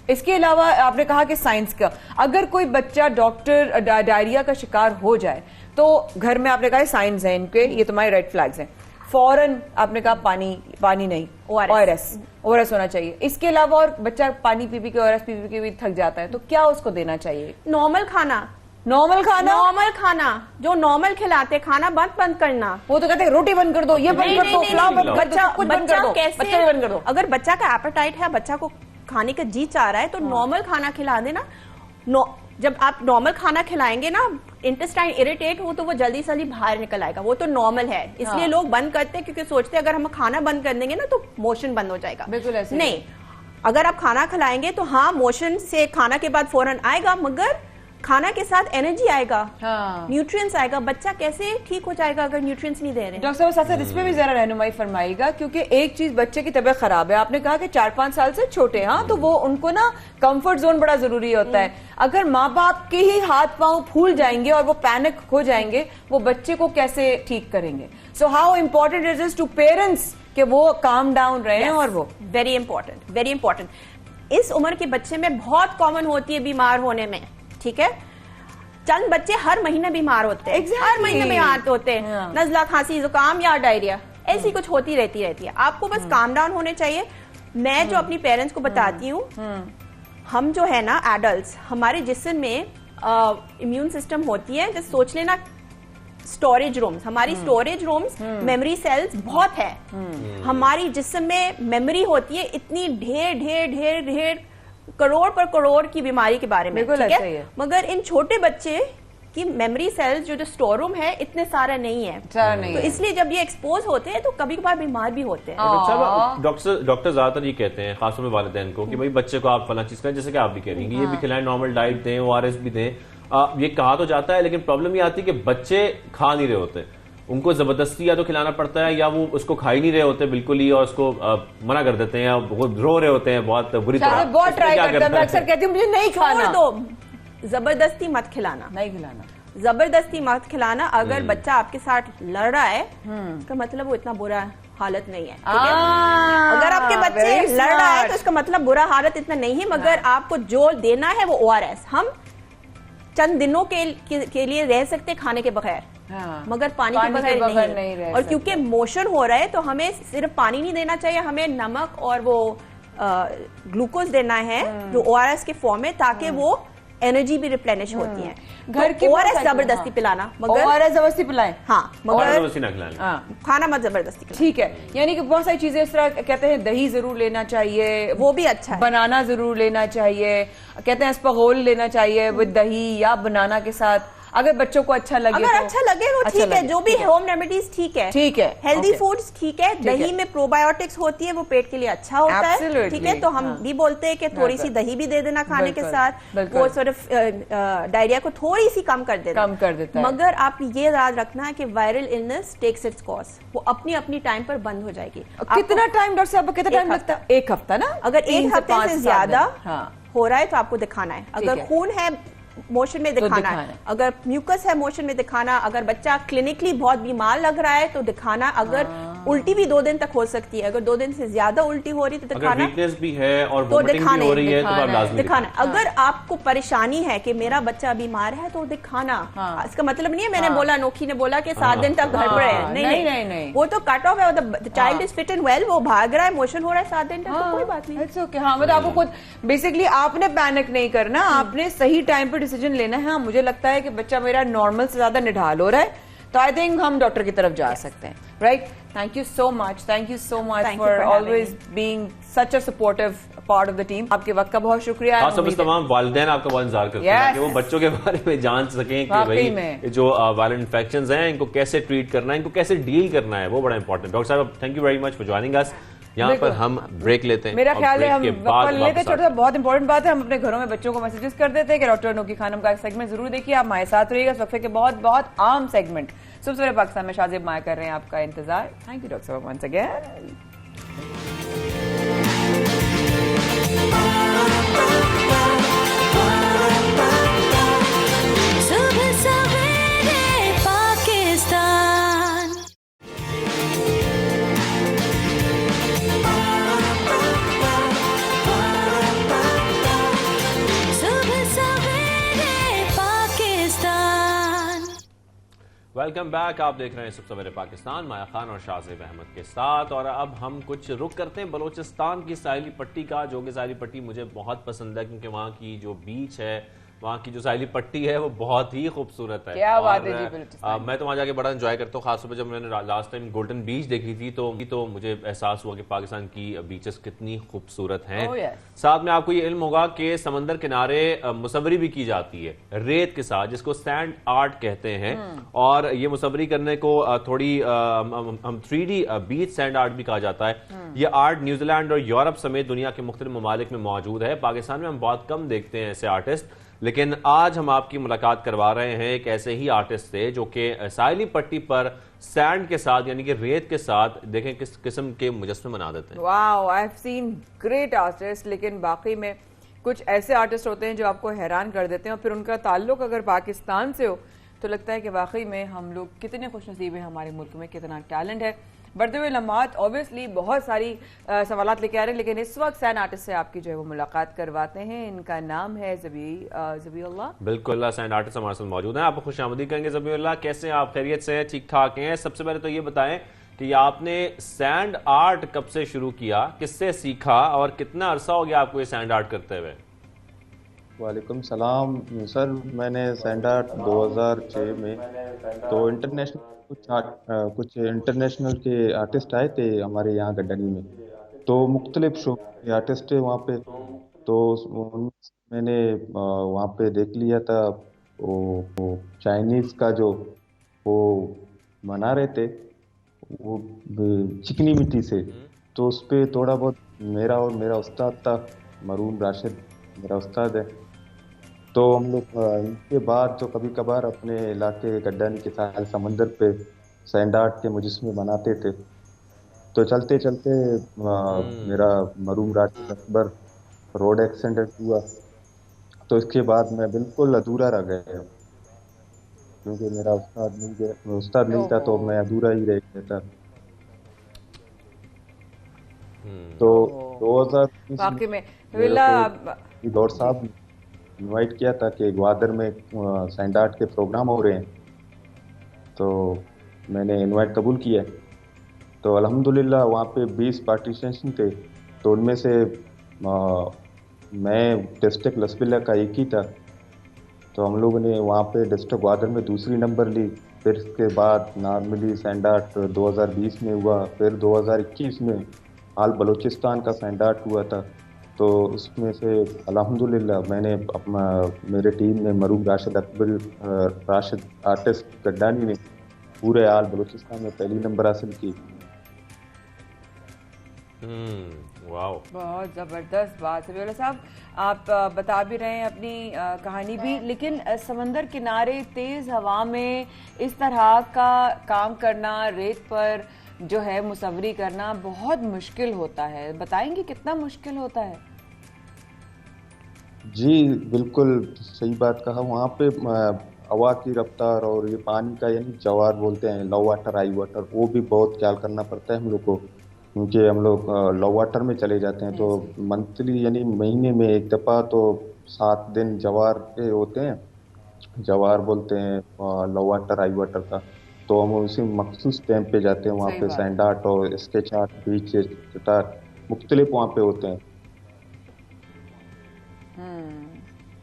इसके अलावा आपने कहा कि साइंस का, अगर कोई बच्चा डॉक्टर डायरिया का शिकार हो जाए तो घर में आपने कहा साइंस है इनके, ये तुम्हारे रेड फ्लैग्स हैं, फौरन आपने कहा पानी नहीं, ORS होना चाहिए। इसके अलावा और बच्चा पानी पी के ORS पी के भी थक जाता है तो क्या उसको देना चाहिए? नॉर्मल खाना जो नॉर्मल खिलाते, खाना बंद करना। वो तो कहते हैं रोटी बंद कर दो, ये बंद कर दो, पुलाव बंद कर दो, कुछ बंद कर दो, बच्चा बंद कर दो। अगर बच्चा का एपेटाइट है, बच्चा को खाने का जी चाह रहा है तो नॉर्मल खाना खिला देना। जब आप नॉर्मल खाना खिलाएंगे ना, इंटेस्टाइन इरिटेट हो तो वो जल्दी से जल्दी बाहर निकल आएगा, वो तो नॉर्मल है, इसलिए लोग बंद करते हैं क्योंकि सोचते हैं अगर हम खाना बंद कर देंगे ना तो मोशन बंद हो जाएगा। बिल्कुल ऐसे नहीं, अगर आप खाना खिलाएंगे तो हाँ मोशन से खाना के बाद फौरन आएगा, मगर खाना के साथ एनर्जी आएगा, न्यूट्रिएंट्स आएगा। बच्चा कैसे ठीक हो जाएगा अगर न्यूट्रिएंट्स नहीं दे रहे? डॉक्टर साहब साथ इस पे भी जरा रहनुमाई फरमाइएगा, क्योंकि एक चीज बच्चे की तबीयत खराब है, आपने कहा कि 4-5 साल से छोटे, हाँ, तो वो उनको ना कंफर्ट जोन बड़ा जरूरी होता है। अगर माँ बाप के ही हाथ पांव फूल जाएंगे और वो पैनिक हो जाएंगे, वो बच्चे को कैसे ठीक करेंगे? So how important it is to parents कि वो काम डाउन रहे हैं। और वो वेरी इंपॉर्टेंट इस उम्र के बच्चे में बहुत कॉमन होती है बीमार होने में, ठीक है। चंद बच्चे हर महीने बीमार होते हैं, हर महीने बीमार होते हैं, नजला, खांसी, जुकाम या डायरिया, ऐसी कुछ होती रहती है। आपको बस काम डाउन होने चाहिए। मैं जो अपनी पेरेंट्स को बताती हूँ, हम जो है ना एडल्ट्स, हमारे जिस्म में इम्यून सिस्टम होती है, जैसे सोच लेना स्टोरेज रूम्स, हमारी स्टोरेज रूम्स, मेमोरी सेल्स बहुत है। हमारी जिस्म में मेमोरी होती है इतनी ढेर करोड़ पर करोड़ की बीमारी के बारे में, ठीक है। मगर इन छोटे बच्चे की मेमोरी सेल्स जो स्टोर रूम है इतने सारा नहीं है, तो इसलिए जब ये एक्सपोज होते हैं तो कभी कभार बीमार भी होते हैं। डॉक्टर ज्यादातर ये कहते हैं, खासतौर में वालिदैन को, कि भाई बच्चे को आप फला चीज करें, जैसे कि आप भी कह रही हैं, ये भी खिलाएं, नॉर्मल डाइट दें, ORS भी दें, ये कहा तो जाता है, लेकिन प्रॉब्लम ये आती है कि बच्चे खा नहीं रहे होते, उनको जबरदस्ती या तो खिलाना पड़ता है या वो उसको खा ही नहीं रहे होते बिल्कुल ही, और उसको मना कर देते हैं या वो रो रहे होते हैं बहुत बुरी तरह। बहुत ट्राई करते हैं, मैं अक्सर कहती हूँ मुझे नहीं खाना। दो, जबरदस्ती मत खिलाना, नहीं खिलाना, जबरदस्ती मत खिलाना। अगर बच्चा आपके साथ लड़ रहा है तो मतलब वो इतना बुरा हालत नहीं है, ठीक है? अगर आपके बच्चे लड़ रहा है तो इसका मतलब बुरा हालत इतना नहीं है, मगर आपको जो देना है वो ORS। हम चंद दिनों के लिए रह सकते खाने के बगैर, मगर पानी के बगैर नहीं रह और क्योंकि मोशन हो रहा है तो हमें सिर्फ पानी नहीं देना चाहिए, हमें नमक और वो ग्लूकोज देना है जो ORS के फॉर्म में, ताकि वो एनर्जी भी रिप्लेनिश होती है। घर के ORS जबरदस्ती पिलाना, मगर ORS जबरदस्ती पिलाएं, हाँ, मगर जबरदस्ती ना खिलाएं, खाना मत जबरदस्ती खिलाएं। ठीक है। यानी कि बहुत सारी चीजें इस तरह कहते हैं, दही जरूर लेना चाहिए, वो भी अच्छा है। बनाना जरूर लेना चाहिए, कहते हैं अस्पगोल लेना चाहिए विद दही या बनाना के साथ, अगर बच्चों को अच्छा लगे अगर अच्छा लगे तो ठीक है। जो भी होम रेमेडीज ठीक है, ठीक है, हेल्दी फूड्स ठीक है। दही में प्रोबायोटिक्स होती है, वो पेट के लिए अच्छा होता है, ठीक है? तो हम भी बोलते हैं कि थोड़ी सी दही भी दे देना खाने के साथ, वो सिर्फ डायरिया को थोड़ी सी कम कर देता है। मगर आप ये याद रखना है कि viral illness takes its course, वो अपनी अपनी टाइम पर बंद हो जाएगी। कितना टाइम डॉक्टर साहब, कितना टाइम लगता है? 1 हफ्ता ना? अगर 1 हफ्ते से ज्यादा हो रहा है तो आपको दिखाना है। अगर खून है मोशन में दिखाना है, अगर म्यूकस है मोशन में दिखाना, अगर बच्चा क्लिनिकली बहुत बीमार लग रहा है तो दिखाना, अगर उल्टी भी 2 दिन तक हो सकती है, अगर 2 दिन से ज्यादा उल्टी हो रही है तो दिखाना, वीकनेस भी है और वोमिटिंग भी हो रही है तो आप लाजमी दिखाना। अगर आपको परेशानी है कि मेरा बच्चा बीमार है तो दिखाना। इसका मतलब नहीं है मैंने बोला, नोखी ने बोला कि 7 दिन तक घर पर है, नहीं, वो तो कट ऑफ है। Child is fit and well, वो भाग रहा है, मोशन हो रहा है 7 दिन तक, तो कोई बात नहीं। मतलब आपको खुद बेसिकली आपने पैनिक नहीं करना, आपने सही टाइम पर डिसीजन लेना है। हाँ, मुझे लगता है कि बच्चा मेरा नॉर्मल से ज्यादा निढाल हो रहा है तो आई थिंक हम डॉक्टर की तरफ जा सकते हैं, right? Thank you so much for always being such a supportive part of the team. आपके वक्त का बहुत शुक्रिया। तमाम वालिदैन आपका बहुत इंतजार करते हैं कि वो बच्चों के बारे में जान सकें कि भाई जो वायरल इन्फेक्शंस हैं इनको कैसे ट्रीट करना है, इनको कैसे डील करना है, वो बड़ा इंपॉर्टेंट। डॉक्टर साहब, thank you very much for joining us. यहाँ पर हम ब्रेक लेते हैं। मेरा ख्याल है हम लेते छोटा, बहुत इंपॉर्टेंट बात है, हम अपने घरों में बच्चों को मैसेजेस कर देते हैं कि डॉक्टर नोकी खानम का सेगमेंट जरूर देखिए। आप हमारे साथ रहिएगा, इस वक्त के बहुत बहुत आम सेगमेंट सुबह सवेरे पाकिस्तान में शाजिब माया कर रहे हैं आपका इंतजार। थैंक यू डॉक्टर साहब वंस अगेन। Welcome back. आप देख रहे हैं सबसे सवेरे पाकिस्तान, माया खान और शाहजेब अहमद के साथ। और अब हम कुछ रुक करते हैं बलोचिस्तान की साहिली पट्टी का, जो कि साहिली पट्टी मुझे बहुत पसंद है क्योंकि वहाँ की जो बीच है, वहाँ की जो साहिली पट्टी है वो बहुत ही खूबसूरत है। क्या बात है जी। मैं तो वहाँ जाके बड़ा एंजॉय करता हूँ, खासतौर पर जब मैंने लास्ट टाइम गोल्डन बीच देखी थी तो मुझे एहसास हुआ कि पाकिस्तान की बीचेस कितनी खूबसूरत हैं। साथ में आपको ये इल्म होगा कि समंदर किनारे मुसवरी भी की जाती है रेत के साथ, जिसको सैंड आर्ट कहते हैं। और ये मुसवरी करने को थोड़ी हम 3D बीच सैंड आर्ट भी कहा जाता है। ये आर्ट न्यूजीलैंड और यूरोप समेत दुनिया के मुख्तलिफ ममालिक में मौजूद है। पाकिस्तान में हम बहुत कम देखते हैं ऐसे आर्टिस्ट, लेकिन आज हम आपकी मुलाकात करवा रहे हैं एक ऐसे ही आर्टिस्ट से जो कि साहिली पट्टी पर सैंड के साथ यानी कि रेत के साथ देखें किस किस्म के मुजस्मे बना देते हैं। Wow, I have seen great artist, लेकिन बाकी में कुछ ऐसे आर्टिस्ट होते हैं जो आपको हैरान कर देते हैं और फिर उनका ताल्लुक अगर पाकिस्तान से हो तो लगता है कि वाकई में हम लोग कितने खुशनसीब हैं, हमारे मुल्क में कितना टैलेंट है। बढ़ते हुए लम्हात ऑब्वियसली बहुत सारी सवालात लेके आ रहे हैं, लेकिन इस वक्त सैन आर्टिस्ट से आपकी जो है वो मुलाकात करवाते हैं। इनका नाम है ज़बीउल्लाह। बिल्कुल, सैन आर्टिस्ट हमारे साथ मौजूद हैं। आपको खुशामदीद करेंगे। ज़बीउल्लाह, कैसे आप? खैरियत से हैं? ठीक ठाक हैं? सबसे पहले तो ये बताएं कि आपने सैंड आर्ट कब से शुरू किया, किससे सीखा और कितना अरसा हो गया आपको ये सैंड आर्ट करते हुए? वालेकुम सलाम सर, मैंने सैंड आर्ट 2006 में तो इंटरनेशनल कुछ इंटरनेशनल के आर्टिस्ट आए थे हमारे यहाँ गड्डनी में, तो मुख्तलिफ शो के आर्टिस्ट थे वहाँ पे, तो मैंने वहाँ पे देख लिया था वो चाइनीज़ का जो वो बना रहे थे वो चिकनी मिट्टी से, तो उस पर थोड़ा बहुत मेरा और मेरा उस्ताद था मरूम राशिद, मेरा उस्ताद है, तो हम लोग इनके बाद जो कभी कभार अपने इलाके गड्डानी के साथ समंदर पे सैंड आर्ट के मुजस्मे बनाते थे। तो चलते चलते मेरा मरूम राशिद अकबर रोड एक्सीडेंट हुआ, तो इसके बाद मैं बिल्कुल अधूरा रह गया। क्योंकि मेरा उस्ताद नहीं था तो मैं अधूरा ही रह गया था। तो 2019 वाकई में मेरे विला को गौर साहब ने इनवाइट किया था कि ग्वादर में सैंडार्ट के प्रोग्राम हो रहे हैं, तो मैंने इनवाइट कबूल किया। तो अल्हम्दुलिल्लाह वहाँ पे 20 पार्टिसिपेशन थे, तो उनमें से मैं डिस्ट्रिक्ट लसबिल्ला का एक ही था। तो हम लोगों ने वहाँ पे डिस्ट्रिक्ट ग्वादर में दूसरी नंबर ली। फिर इसके बाद नॉर्मली सैंडार्ट 2020 में हुआ, फिर 2021 में हाल बलूचिस्तान का सैंडार्ट हुआ था। तो उसमें से अल्हम्दुलिल्लाह मैंने अपना मेरे टीम में मरूम राशिद आर्टिस्ट गड्डानी ने पूरे हाल बलूचिस्तान में पहली नंबर हासिल की। वाओ, बहुत ज़बरदस्त बात है विला साहब। आप बता भी रहे हैं अपनी कहानी भी, लेकिन समंदर किनारे तेज़ हवा में इस तरह का काम करना, रेत पर जो है मुसव्वरी करना बहुत मुश्किल होता है। बताएंगे कितना मुश्किल होता है? जी बिल्कुल सही बात कहा। वहाँ पे हवा की रफ्तार और ये पानी का यानी जवार बोलते हैं, लो वाटर हाई वाटर, वो भी बहुत ख्याल करना पड़ता है हम लोग को, क्योंकि हम लोग लो वाटर में चले जाते हैं। तो मंथली यानी महीने में एक दफ़ा तो 7 दिन जवार के होते हैं, जवार बोलते हैं लो वाटर हाई वाटर का। तो हम उसी मखसूस टाइम पे जाते हैं वहाँ पे। सैंडार्ट और स्केच आर्ट, बीच चार्ट मुख्तलिफ वहाँ पे होते हैं।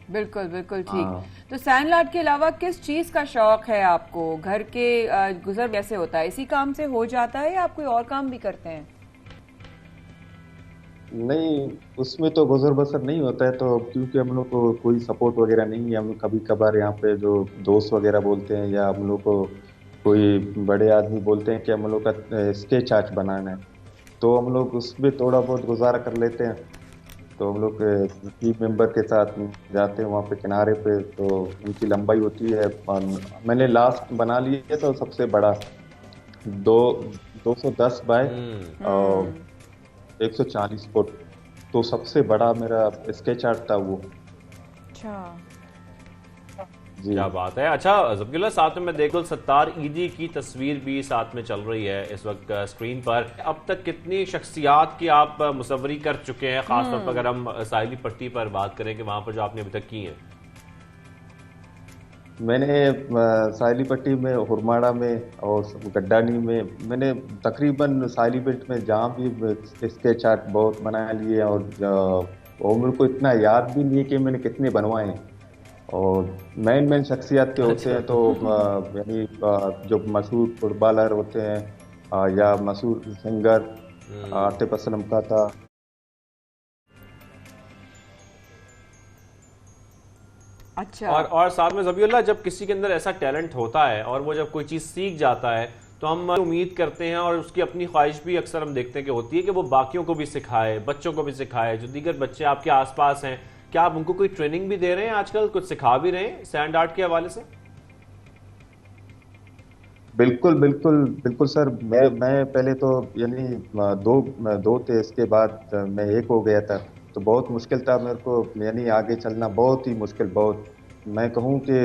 बिल्कुल बिल्कुल ठीक। तो सैंडलार्ट के अलावा किस चीज का शौक है आपको? घर के गुजर कैसे होता है? इसी काम से हो जाता है या आप कोई और काम भी करते हैं? नहीं, उसमें तो गुजर बसर नहीं होता है, तो क्योंकि हम लोग को कोई सपोर्ट वगैरह नहीं है। हम कभी कभार यहाँ पे जो दोस्त वगैरह बोलते हैं या हम लोग को कोई बड़े आदमी बोलते हैं कि हम लोग का स्केच आर्ट बनाना है, तो हम लोग उसमें थोड़ा बहुत गुजारा कर लेते हैं। तो हम लोग टीम मेंबर के साथ जाते हैं वहाँ पे किनारे पे। तो उनकी लंबाई होती है, मैंने लास्ट बना लिया था सबसे बड़ा 210 बाय 140 फुट। तो सबसे बड़ा मेरा स्केच आर्ट था वो। अच्छा, क्या बात है। अच्छा ज़बीउल्लाह, साथ में मैं देखो सत्तार ईदी की तस्वीर भी साथ में चल रही है इस वक्त स्क्रीन पर। अब तक कितनी शख्सियात की आप मुसव्वरी कर चुके हैं, खासतौर पर अगर हम साहिली पट्टी पर बात करें कि वहां पर जो आपने अभी तक की है? मैंने साहिली पट्टी में, हुरमाड़ा में और गड्डानी में मैंने तकरीबन साहिली बेल्ट में जहाँ भी स्केच आर्ट बहुत बना लिए। और मेरे को इतना याद भी नहीं है कि मैंने कितने बनवाए हैं। और मेन शख्सियत के होते हैं तो यानी जो मशहूर फुटबॉलर होते हैं या मशहूर सिंगर आतिफ असलम का था। अच्छा। और साथ में ज़बीउल्लाह, जब किसी के अंदर ऐसा टैलेंट होता है और वो जब कोई चीज़ सीख जाता है तो हम उम्मीद करते हैं और उसकी अपनी ख्वाहिश भी अक्सर हम देखते हैं कि होती है कि वो बाकियों को भी सिखाए, बच्चों को भी सिखाए, जो दीगर बच्चे आपके आसपास हैं। क्या आप उनको कोई ट्रेनिंग भी दे रहे हैं आजकल, कुछ सिखा भी रहे हैं सैंड आर्ट के हवाले से? बिल्कुल बिल्कुल बिल्कुल सर। मैं पहले तो यानी दो थे, इसके बाद मैं एक हो गया था। तो बहुत मुश्किल था मेरे को, यानी आगे चलना बहुत ही मुश्किल, बहुत मैं कहूँ कि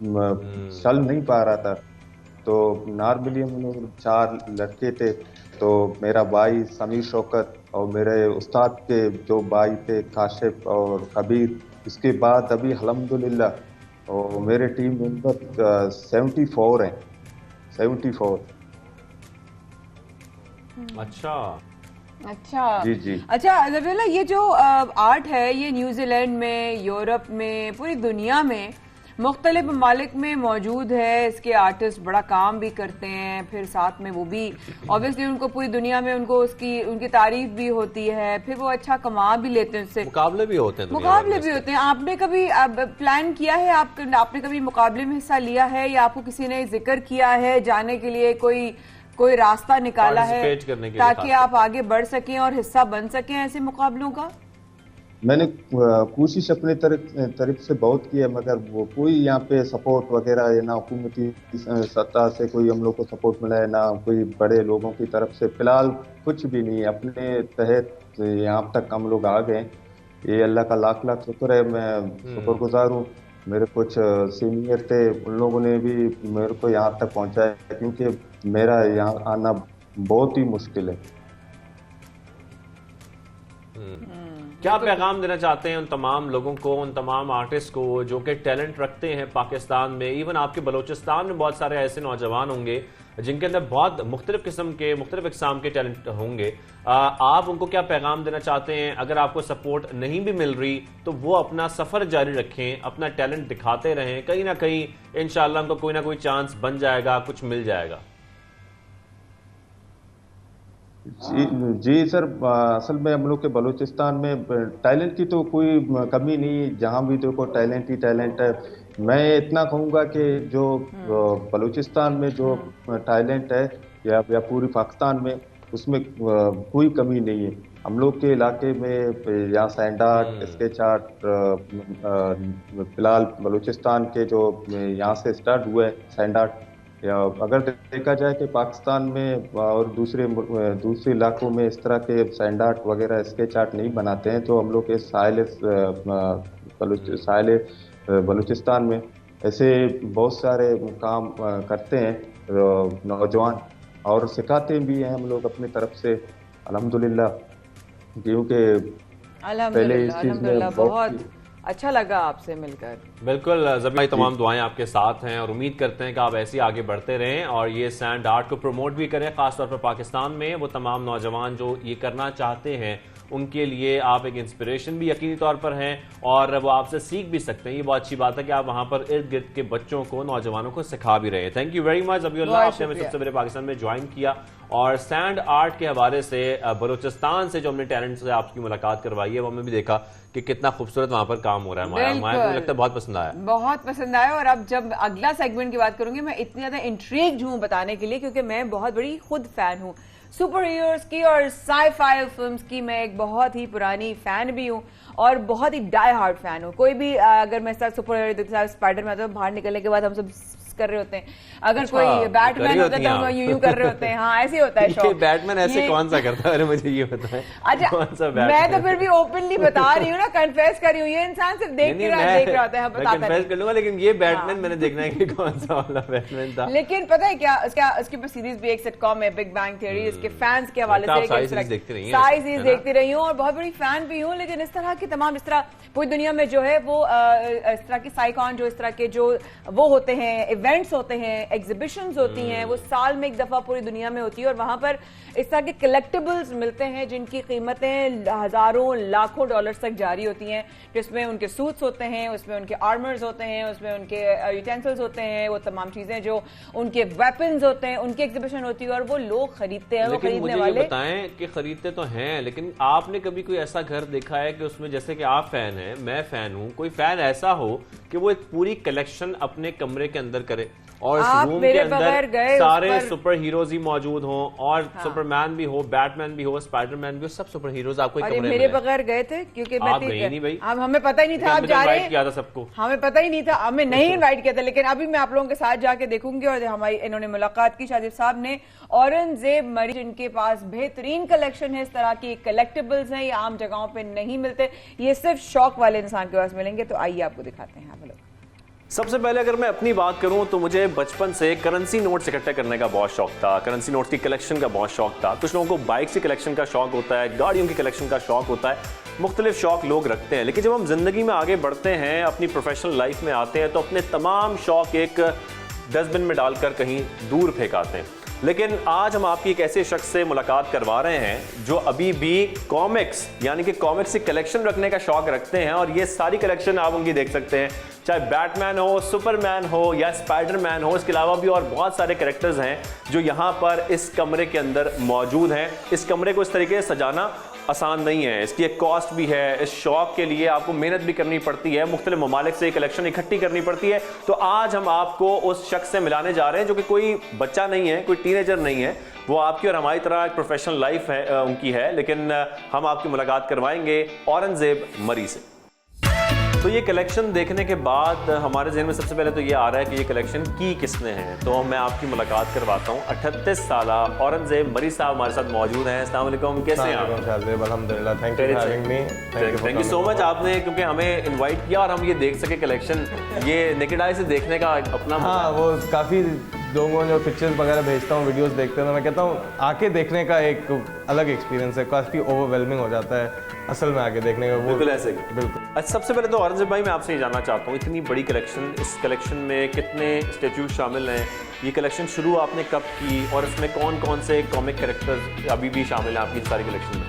चल नहीं पा रहा था। तो नॉर्मली हम लोग 4 लड़के थे। तो मेरा भाई समीर शौकत और मेरे उस्ताद के जो भाई थे काशिफ और कबीर, इसके बाद अभी अल्हम्दुलिल्लाह और मेरे टीम मेंबर 74 हैं, 74। अच्छा जी जी। अच्छा ज़बीउल्लाह, ये जो आर्ट है ये न्यूजीलैंड में, यूरोप में, पूरी दुनिया में मुख्तलिफ ममालिक में मौजूद है। इसके आर्टिस्ट बड़ा काम भी करते हैं, फिर साथ में वो भी ऑब्वियसली उनको पूरी दुनिया में उनकी तारीफ भी होती है, फिर वो अच्छा कमा भी लेते हैं, उससे मुकाबले भी होते हैं। आपने कभी प्लान किया है, आपने कभी मुकाबले में हिस्सा लिया है या आपको किसी ने जिक्र किया है जाने के लिए, कोई रास्ता निकाला है ताकि आप आगे बढ़ सकें और हिस्सा बन सकें ऐसे मुकाबलों का? मैंने कोशिश अपने तरफ से बहुत की है, मगर वो कोई यहाँ पे सपोर्ट वगैरह ना हुकूमती सत्ता से कोई हम लोग को सपोर्ट मिला है, ना कोई बड़े लोगों की तरफ से। फिलहाल कुछ भी नहीं है। अपने तहत यहाँ तक हम लोग आ गए, ये अल्लाह का लाख लाख शुक्र है, मैं शुक्रगुजार हूँ। मेरे कुछ सीनियर थे, उन लोगों ने भी मेरे को यहाँ तक पहुँचाया, क्योंकि मेरा यहाँ आना बहुत ही मुश्किल है। क्या पैगाम देना चाहते हैं उन तमाम लोगों को, उन तमाम आर्टिस्ट को जो कि टैलेंट रखते हैं पाकिस्तान में? इवन आपके बलूचिस्तान में बहुत सारे ऐसे नौजवान होंगे जिनके अंदर बहुत मुख्तलिफ किस्म के, मुख्तलिफ इकसाम के टैलेंट होंगे। आप उनको क्या पैगाम देना चाहते हैं? अगर आपको सपोर्ट नहीं भी मिल रही तो वो अपना सफ़र जारी रखें, अपना टैलेंट दिखाते रहें, कहीं ना कहीं इंशाअल्लाह उनको कोई ना कोई चांस बन जाएगा, कुछ मिल जाएगा। जी सर, असल में हम लोग के बलूचिस्तान में टैलेंट की तो कोई कमी नहीं, जहाँ भी देखो टैलेंट ही टैलेंट है। मैं इतना कहूँगा कि जो बलूचिस्तान में जो टैलेंट है या पूरी पाकिस्तान में, उसमें कोई कमी नहीं है। हम लोग के इलाके में यहाँ सैंड आर्ट, स्केच आर्ट, फिलहाल बलूचिस्तान के जो यहाँ से स्टार्ट हुआ है सैंड आर्ट, या अगर देखा जाए कि पाकिस्तान में और दूसरे इलाकों में इस तरह के सैंड आर्ट वगैरह स्केच आर्ट नहीं बनाते हैं, तो हम लोग के साहिल बलूचिस्तान में ऐसे बहुत सारे काम करते हैं नौजवान, और सिखाते भी हैं हम लोग अपनी तरफ से अल्हम्दुलिल्लाह, क्योंकि पहले इस चीज़ में बहुत अच्छा लगा आपसे मिलकर। बिल्कुल ज़मीन, तमाम दुआएं आपके साथ हैं और उम्मीद करते हैं कि आप ऐसे ही आगे बढ़ते रहें और ये सैंड आर्ट को प्रमोट भी करें, खासतौर पर पाकिस्तान में। वो तमाम नौजवान जो ये करना चाहते हैं उनके लिए आप एक इंस्पिरेशन भी यकीनी तौर पर हैं और वो आपसे सीख भी सकते हैं। ये बहुत अच्छी बात है कि आप वहां पर इर्द गिर्द के बच्चों को, नौजवानों को सिखा भी रहे हैं। थैंक यू वेरी मच ज़बीउल्लाह, आपने हमें सबसे पहले पाकिस्तान में ज्वाइन किया और सैंड आर्ट के हवाले से बलूचिस्तान से जो हमने टैलेंट से आपकी मुलाकात करवाई है, वो हमने भी देखा कि कितना खूबसूरत वहां पर काम हो रहा है हमारा। मुझे लगता है बहुत पसंद आया, बहुत पसंद आया। और अब जब अगला सेगमेंट की बात करूंगी, मैं इतनी ज्यादा इंट्रीग्ड हूं बताने के लिए, क्योंकि मैं बहुत बड़ी खुद फैन हूं सुपर हीरोज की और साई-फाई फिल्म्स की। मैं एक बहुत ही पुरानी फैन भी हूं और बहुत ही डाई हार्ड फैन हूं। कोई भी अगर मैं सुपर हीरो देखते हैं, स्पाइडर मैन, तो बाहर निकलने के बाद हम सब कर रहे होते हैं। अगर कोई बैटमैन होता है तो हम यूं कर रहे होते हैं। हाँ, ऐसे होता है शौक। बैटमैन ऐसे कौन सा करता है? अरे मुझे ये बताएं। अच्छा, मैं तो फिर भी ओपनली बता रही हूँ ना, कन्फेस कर रही हूँ। ये इंसान सिर्फ देख रहा होता है, कन्फेस कर लूंगा, लेकिन ये बैटमैन मैंने देखना है कि कौन सा वाला बैटमैन था। लेकिन पता है क्या, उसके ऊपर सीरीज भी एक सिटकॉम है, बिग बैंग थ्योरी। इसके फैंस के हवाले से सारी सीरीज देखती रही हूँ और बहुत बड़ी फैन भी हूँ। लेकिन इस तरह की तमाम, इस तरह पूरी दुनिया में जो है वो इस तरह की साइकॉन, जो इस तरह के जो वो होते हैं, इवेंट्स होते हैं, एग्जीबिशंस होती हैं, वो साल में एक दफा पूरी दुनिया में होती है और वहां पर इस तरह के कलेक्टिबल्स मिलते हैं जिनकी कीमतें हजारों लाखों डॉलर्स तक जारी होती हैं, जिसमें उनके सूट्स होते हैं, उसमें उनके आर्मर्स होते हैं, उसमें उनके यूटेंसिल्स होते हैं, वो तमाम चीजें जो उनके वेपन्स होते हैं, उनकी एग्जीबिशन होती है और वो लोग खरीदते हैं। वो खरीदने वाले बताएं कि खरीदते तो हैं, लेकिन आपने कभी कोई ऐसा घर देखा है कि उसमें, जैसे कि आप फैन हैं, मैं फैन हूं, कोई फैन ऐसा हो कि वो एक पूरी कलेक्शन अपने कमरे के अंदर करे और इस रूम के अंदर सारे सुपर हीरोज ही मौजूद हों और सुपरमैन भी हो, बैटमैन भी हो, स्पाइडरमैन भी हो, सब सुपर हीरोज आपको कमरे में मेरे बगैर गए थे? क्योंकि आप गए नहीं भाई, हमें पता ही नहीं था आप जा रहे हैं। किया था सबको, हमें पता ही नहीं था, हमें नहीं इनवाइट किया था। लेकिन अभी मैं आप लोगों के साथ जाके देखूंगी और हमारी इन्होंने मुलाकात की शाजिब साहब ने, औरंगजेब मरी, जिनके पास बेहतरीन कलेक्शन है, इस तरह की कलेक्टिबल्स हैं, ये आम जगहों पे नहीं मिलते, ये सिर्फ शौक वाले इंसान के पास मिलेंगे। तो आइए आपको दिखाते हैं। सबसे पहले अगर मैं अपनी बात करूं तो मुझे बचपन से करेंसी नोट्स इकट्ठा करने का बहुत शौक था, करेंसी नोट्स की कलेक्शन का बहुत शौक था। कुछ लोगों को बाइक्स की कलेक्शन का शौक होता है, गाड़ियों की कलेक्शन का शौक होता है, मुख्तलिफ शौक लोग रखते हैं। लेकिन जब हम जिंदगी में आगे बढ़ते हैं, अपनी प्रोफेशनल लाइफ में आते हैं, तो अपने तमाम शौक एक डस्टबिन में डालकर कहीं दूर फेंकाते हैं। लेकिन आज हम आपकी एक ऐसे शख्स से मुलाकात करवा रहे हैं जो अभी भी कॉमिक्स, यानी कि कॉमिक्स की कलेक्शन रखने का शौक रखते हैं और ये सारी कलेक्शन आप उनकी देख सकते हैं, चाहे बैटमैन हो, सुपरमैन हो या स्पाइडरमैन हो। इसके अलावा भी और बहुत सारे कैरेक्टर्स हैं जो यहाँ पर इस कमरे के अंदर मौजूद हैं। इस कमरे को इस तरीके से सजाना आसान नहीं है, इसकी एक कॉस्ट भी है, इस शौक के लिए आपको मेहनत भी करनी पड़ती है, मुख्तलिफ ममालिक से कलेक्शन इकट्ठी करनी पड़ती है। तो आज हम आपको उस शख्स से मिलाने जा रहे हैं जो कि कोई बच्चा नहीं है, कोई टीनेजर नहीं है, वो आपकी और हमारी तरह एक प्रोफेशनल लाइफ है उनकी है, लेकिन हम आपकी मुलाकात करवाएंगे औरंगजेब मरी से। तो ये कलेक्शन देखने के बाद हमारे जहन में सबसे पहले तो ये आ रहा है कि ये कलेक्शन की किसने है। तो मैं आपकी मुलाकात करवाता हूँ। 38 साल औरंगजेब मरी साहब हमारे साथ मौजूद हैं। अस्सलाम वालेकुम, कैसे हैं आप? अल्हम्दुलिल्लाह, thank you for having me. Thank you so much आपने, क्योंकि हमें इनवाइट किया और हम ये देख सके कलेक्शन, ये नेकेड आई से देखने का अपना हाँ, वो काफ़ी लोगों जो पिक्चर्स वगैरह भेजता हूँ, वीडियोस देखते हैं, तो मैं कहता हूँ आके देखने का एक अलग एक्सपीरियंस है। काफ़ी ओवरवेलमिंग हो जाता है असल में आके देखने का। वो बिल्कुल ऐसे ही। बिल्कुल। अच्छा, सबसे पहले तो औरंगजेब भाई मैं आपसे ये जानना चाहता हूँ, इतनी बड़ी कलेक्शन, इस कलेक्शन में कितने स्टैचूज शामिल हैं? ये कलेक्शन शुरू आपने कब की और इसमें कौन कौन से कॉमिक कैरेक्टर्स अभी भी शामिल हैं आपकी सारी कलेक्शन में?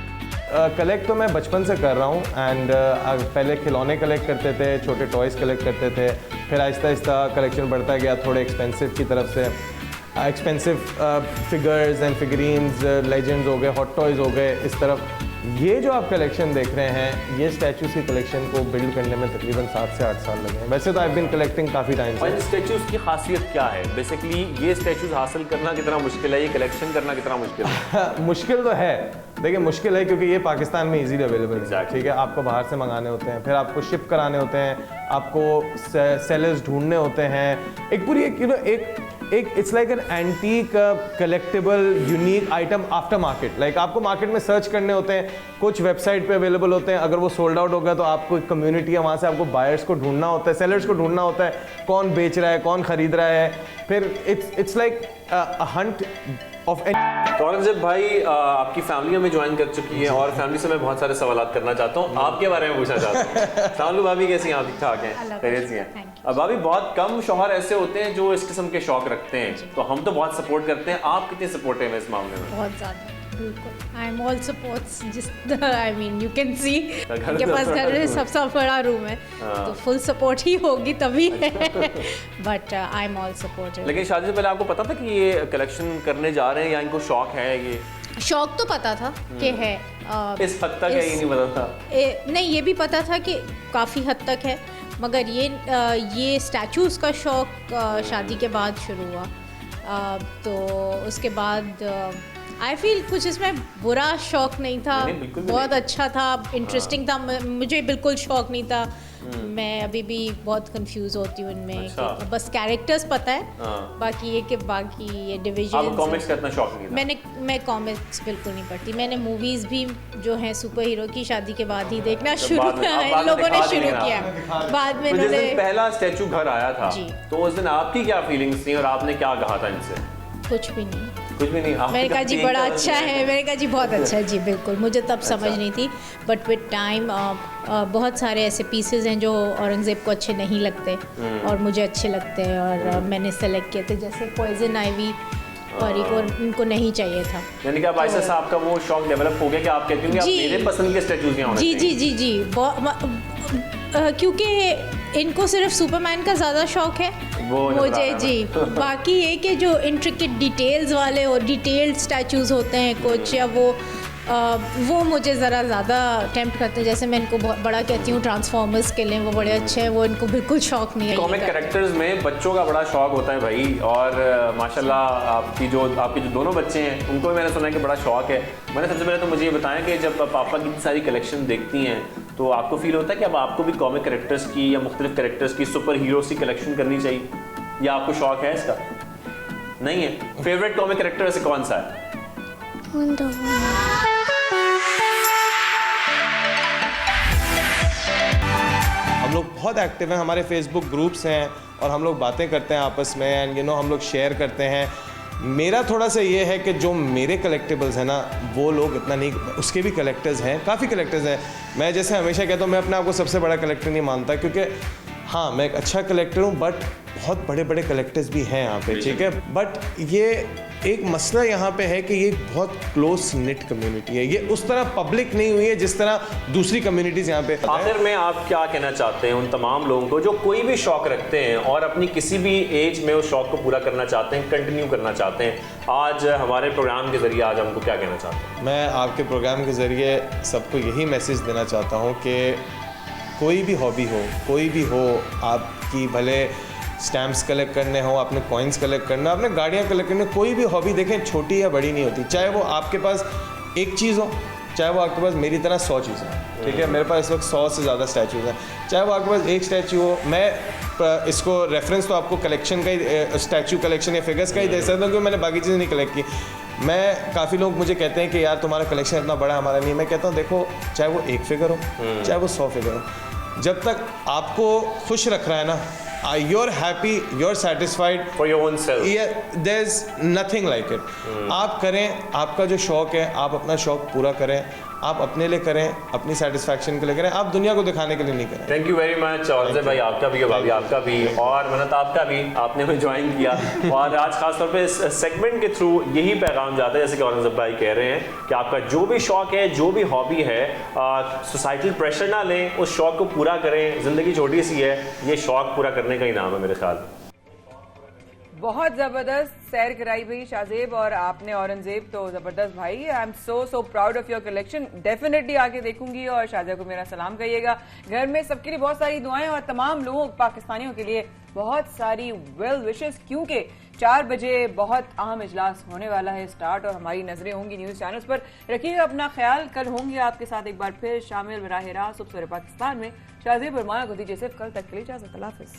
कलेक्ट तो मैं बचपन से कर रहा हूँ एंड पहले खिलौने कलेक्ट करते थे, छोटे टॉयज़ कलेक्ट करते थे, फिर आहिस्ता आहिस्ता कलेक्शन बढ़ता गया थोड़े एक्सपेंसिव की तरफ से। Expensive figures and figurines, legends हो गए, हॉट टॉयज़ हो गए, इस तरफ। ये जो आप कलेक्शन देख रहे हैं, ये स्टैचूज़ की कलेक्शन को बिल्ड करने में तकरीबन 7 से 8 साल लगे हैं। वैसे तो आई बीन कलेक्टिंग काफ़ी टाइम से। और इन स्टैचूज़ की खासियत क्या है? बेसिकली ये स्टैचूज़ हासिल करना कितना मुश्किल है, ये कलेक्शन करना कितना मुश्किल है? मुश्किल तो है, देखिए मुश्किल है क्योंकि ये पाकिस्तान में इजीली अवेलेबल है, ठीक है। आपको बाहर से मंगाने होते हैं, फिर आपको शिप कराने होते हैं, आपको सेलर्स ढूंढने होते हैं। एक पूरी एक it's like an antique collectable unique item after market. Like आपको मार्केट में सर्च करने होते हैं, कुछ वेबसाइट पे अवेलेबल होते हैं, अगर वो सोल्ड आउट हो गया तो आपको एक कम्युनिटी है, वहाँ से आपको बायर्स को ढूंढना होता है, सेलर्स को ढूंढना होता है, कौन बेच रहा है, कौन खरीद रहा है। फिर it's like a Hunt of. Aurangzeb भाई आपकी फैमिली में ज्वाइन कर चुकी है और फैमिली से मैं बहुत सारे सवाल करना चाहता हूँ, आपके बारे में पूछना चाहता हूँ। सालू भाभी कैसी हैं आप? ठीक ठाक हैं, खैरियत से हैं? भाभी बहुत कम शौहर ऐसे होते हैं जो इस किस्म के शौक रखते हैं, तो हम तो बहुत सपोर्ट करते हैं, आप कितने सपोर्टिव हैं इस मामले में? बहुत ज़्यादा, बिल्कुल। आई एम ऑल सपोर्ट्स, जिस I mean you can see उनके पास घर में सबसे बड़ा रूम है, तो फुल सपोर्ट ही होगी तभी है। But I am all supportive. लेकिन शादी से पहले आपको पता था कि ये कलेक्शन करने जा रहे हैं या इनको शौक है? ये शौक तो पता था कि है, इस हद तक है ये नहीं पता था? नहीं, ये भी पता था कि काफ़ी हद तक है, मगर ये स्टैचूज़ का शौक शादी के बाद शुरू हुआ। तो उसके बाद आई फील कुछ इसमें बुरा शौक नहीं था, बहुत अच्छा था, इंटरेस्टिंग था। मुझे बिल्कुल शौक नहीं था। मैं अभी भी बहुत कंफ्यूज होती हूँ इनमें। अच्छा। बस कैरेक्टर्स पता है, बाकी ये कि बाकी ये डिवीजन। आपको कॉमिक्स का इतना शौक नहीं था? मैं कॉमिक्स बिल्कुल नहीं पढ़ती। मैंने मूवीज़ भी जो हैं सुपर हीरो की शादी के बाद ही देखना शुरू किया, इन लोगों ने शुरू किया। बाद में जिस दिन पहला स्टैचू घर आया था, तो उस दिन आपकी क्या फीलिंग्स थी और आपने क्या कहा था इनसे? कुछ भी नहीं। कुछ भी नहीं? मैंने कहा जी बड़ा अच्छा है, मैंने कहा जी बहुत अच्छा है जी, बिल्कुल। मुझे तब समझ नहीं थी, बट विद टाइम बहुत सारे ऐसे पीसेस हैं जो औरंगजेब को अच्छे नहीं लगते और मुझे अच्छे लगते हैं, और मैंने सेलेक्ट किए थे, जैसे पॉइजन आइवी और इनको नहीं चाहिए था। यानी कि अब आयशा साहब का वो शौक डेवलप हो गया कि आप कहती हैं कि आप मेरे पसंद के स्टैचूज यहाँ होने चाहिए। जी क्योंकि इनको सिर्फ सुपरमैन का ज़्यादा शौक है मुझे जी। बाकी ये कि जो इंट्रिकेट डिटेल्स वाले और डिटेल्ड स्टैचूज़ होते हैं कुछ, या वो मुझे ज़रा ज़्यादा टेम्प्ट करते हैं। जैसे मैं इनको बहुत बड़ा कहती हूँ ट्रांसफॉर्मर्स के लिए, वो बड़े अच्छे हैं, वो इनको बिल्कुल शौक नहीं है। कॉमिक कैरेक्टर्स में बच्चों का बड़ा शौक होता है भाई, और माशाल्लाह आपके जो दोनों बच्चे हैं उनको भी मैंने सुना है कि बड़ा शौक है। मैंने सबसे पहले तो मुझे ये बताएं कि जब पापा की सारी कलेक्शन देखती हैं तो आपको फील होता है कि अब आपको भी कॉमिक कैरेक्टर्स की या मुख्तलिफ कैरेक्टर्स की, सुपर हीरोज़ की कलेक्शन करनी चाहिए, या आपको शौक है इसका? नहीं है? फेवरेट कॉमिक कैरेक्टर ऐसे कौन सा है? हम लोग बहुत एक्टिव हैं, हमारे फेसबुक ग्रुप्स हैं और हम लोग बातें करते हैं आपस में, एंड हम लोग शेयर करते हैं। मेरा थोड़ा सा ये है कि जो मेरे कलेक्टिबल्स हैं ना, वो लोग इतना नहीं, उसके भी कलेक्टर्स हैं, काफ़ी कलेक्टर्स हैं। मैं जैसे हमेशा कहता हूँ, मैं अपने आप को सबसे बड़ा कलेक्टर नहीं मानता, क्योंकि हाँ मैं एक अच्छा कलेक्टर हूँ, बट बहुत बड़े बड़े कलेक्टर्स भी हैं यहाँ पे, ठीक है। बट ये एक मसला यहाँ पे है कि ये बहुत क्लोज निट कम्युनिटी है, ये उस तरह पब्लिक नहीं हुई है जिस तरह दूसरी कम्युनिटीज़ यहाँ पे। आखिर में आप क्या कहना चाहते हैं उन तमाम लोगों को जो कोई भी शौक रखते हैं और अपनी किसी भी एज में उस शौक को पूरा करना चाहते हैं, कंटिन्यू करना चाहते हैं? आज हमारे प्रोग्राम के ज़रिए आज हमको क्या कहना चाहते हैं? मैं आपके प्रोग्राम के ज़रिए सबको यही मैसेज देना चाहता हूँ कि कोई भी हॉबी हो, कोई भी हो, आपकी भले स्टैम्प्स कलेक्ट करने हो, आपने कॉइन्स कलेक्ट करना, आपने गाड़ियाँ कलेक्ट करना, कोई भी हॉबी देखें छोटी या बड़ी नहीं होती। चाहे वो आपके पास एक चीज़ हो, चाहे वो आपके पास मेरी तरह 100 चीज़ें हैं, ठीक है, मेरे पास इस वक्त 100 से ज़्यादा स्टैचूज़ हैं, चाहे वो आपके पास एक स्टैचू हो, मैं इसको रेफरेंस तो आपको कलेक्शन का ही, स्टैचू कलेक्शन या फिगर्स का ही दे सकता हूँ, क्योंकि मैंने बाकी चीज़ें नहीं कलेक्ट की। मैं काफ़ी लोग मुझे कहते हैं कि यार तुम्हारा कलेक्शन इतना बड़ा, हमारा नहीं। मैं कहता हूँ देखो, चाहे वो एक फिगर हो, चाहे वो 100 फिगर हो, जब तक आपको खुश रख रहा है ना, you're happy, you're satisfied for your own self. Yeah, there's nothing like it. आप करें, आपका जो शौक है, आप अपना शौक पूरा करें, आप अपने लिए करें, अपनी सेटिस्फैक्शन के लिए करें, आप दुनिया को दिखाने के लिए नहीं करें। Thank you very much Aurangzeb भाई, आपका भी, भाभी आपका भी, और मनत आपका भी, आपने हमें ज्वाइन किया। और आज खासतौर पे इस सेगमेंट के थ्रू यही पैगाम जाता है, जैसे कि औरंगज़ेब भाई कह रहे हैं कि आपका जो भी शौक है, जो भी हॉबी है, सोसाइटल प्रेशर ना लें, उस शौक को पूरा करें। ज़िंदगी छोटी सी है, ये शौक पूरा करने का ही नाम है मेरे ख्याल। बहुत जबरदस्त सैर कराई भाई शाहजेब और आपने औरंगजेब, तो जबरदस्त भाई। I am so proud of your collection. Definitely आके देखूंगी और शाहजेब को मेरा सलाम कहिएगा। घर में सबके लिए बहुत सारी दुआएं और तमाम लोगों पाकिस्तानियों के लिए बहुत सारी वेल विशेस, क्योंकि 4 बजे बहुत अहम इजलास होने वाला है स्टार्ट और हमारी नजरें होंगी न्यूज चैनल्स पर। रखिएगा अपना ख्याल, कल होंगे आपके साथ एक बार फिर शामिल बराह रास्त सुबह सवेरे पाकिस्तान में। शाहजेब और माया को दीजिए सिर्फ कल तक के लिए इजाजत। अल्लाह हाफिज।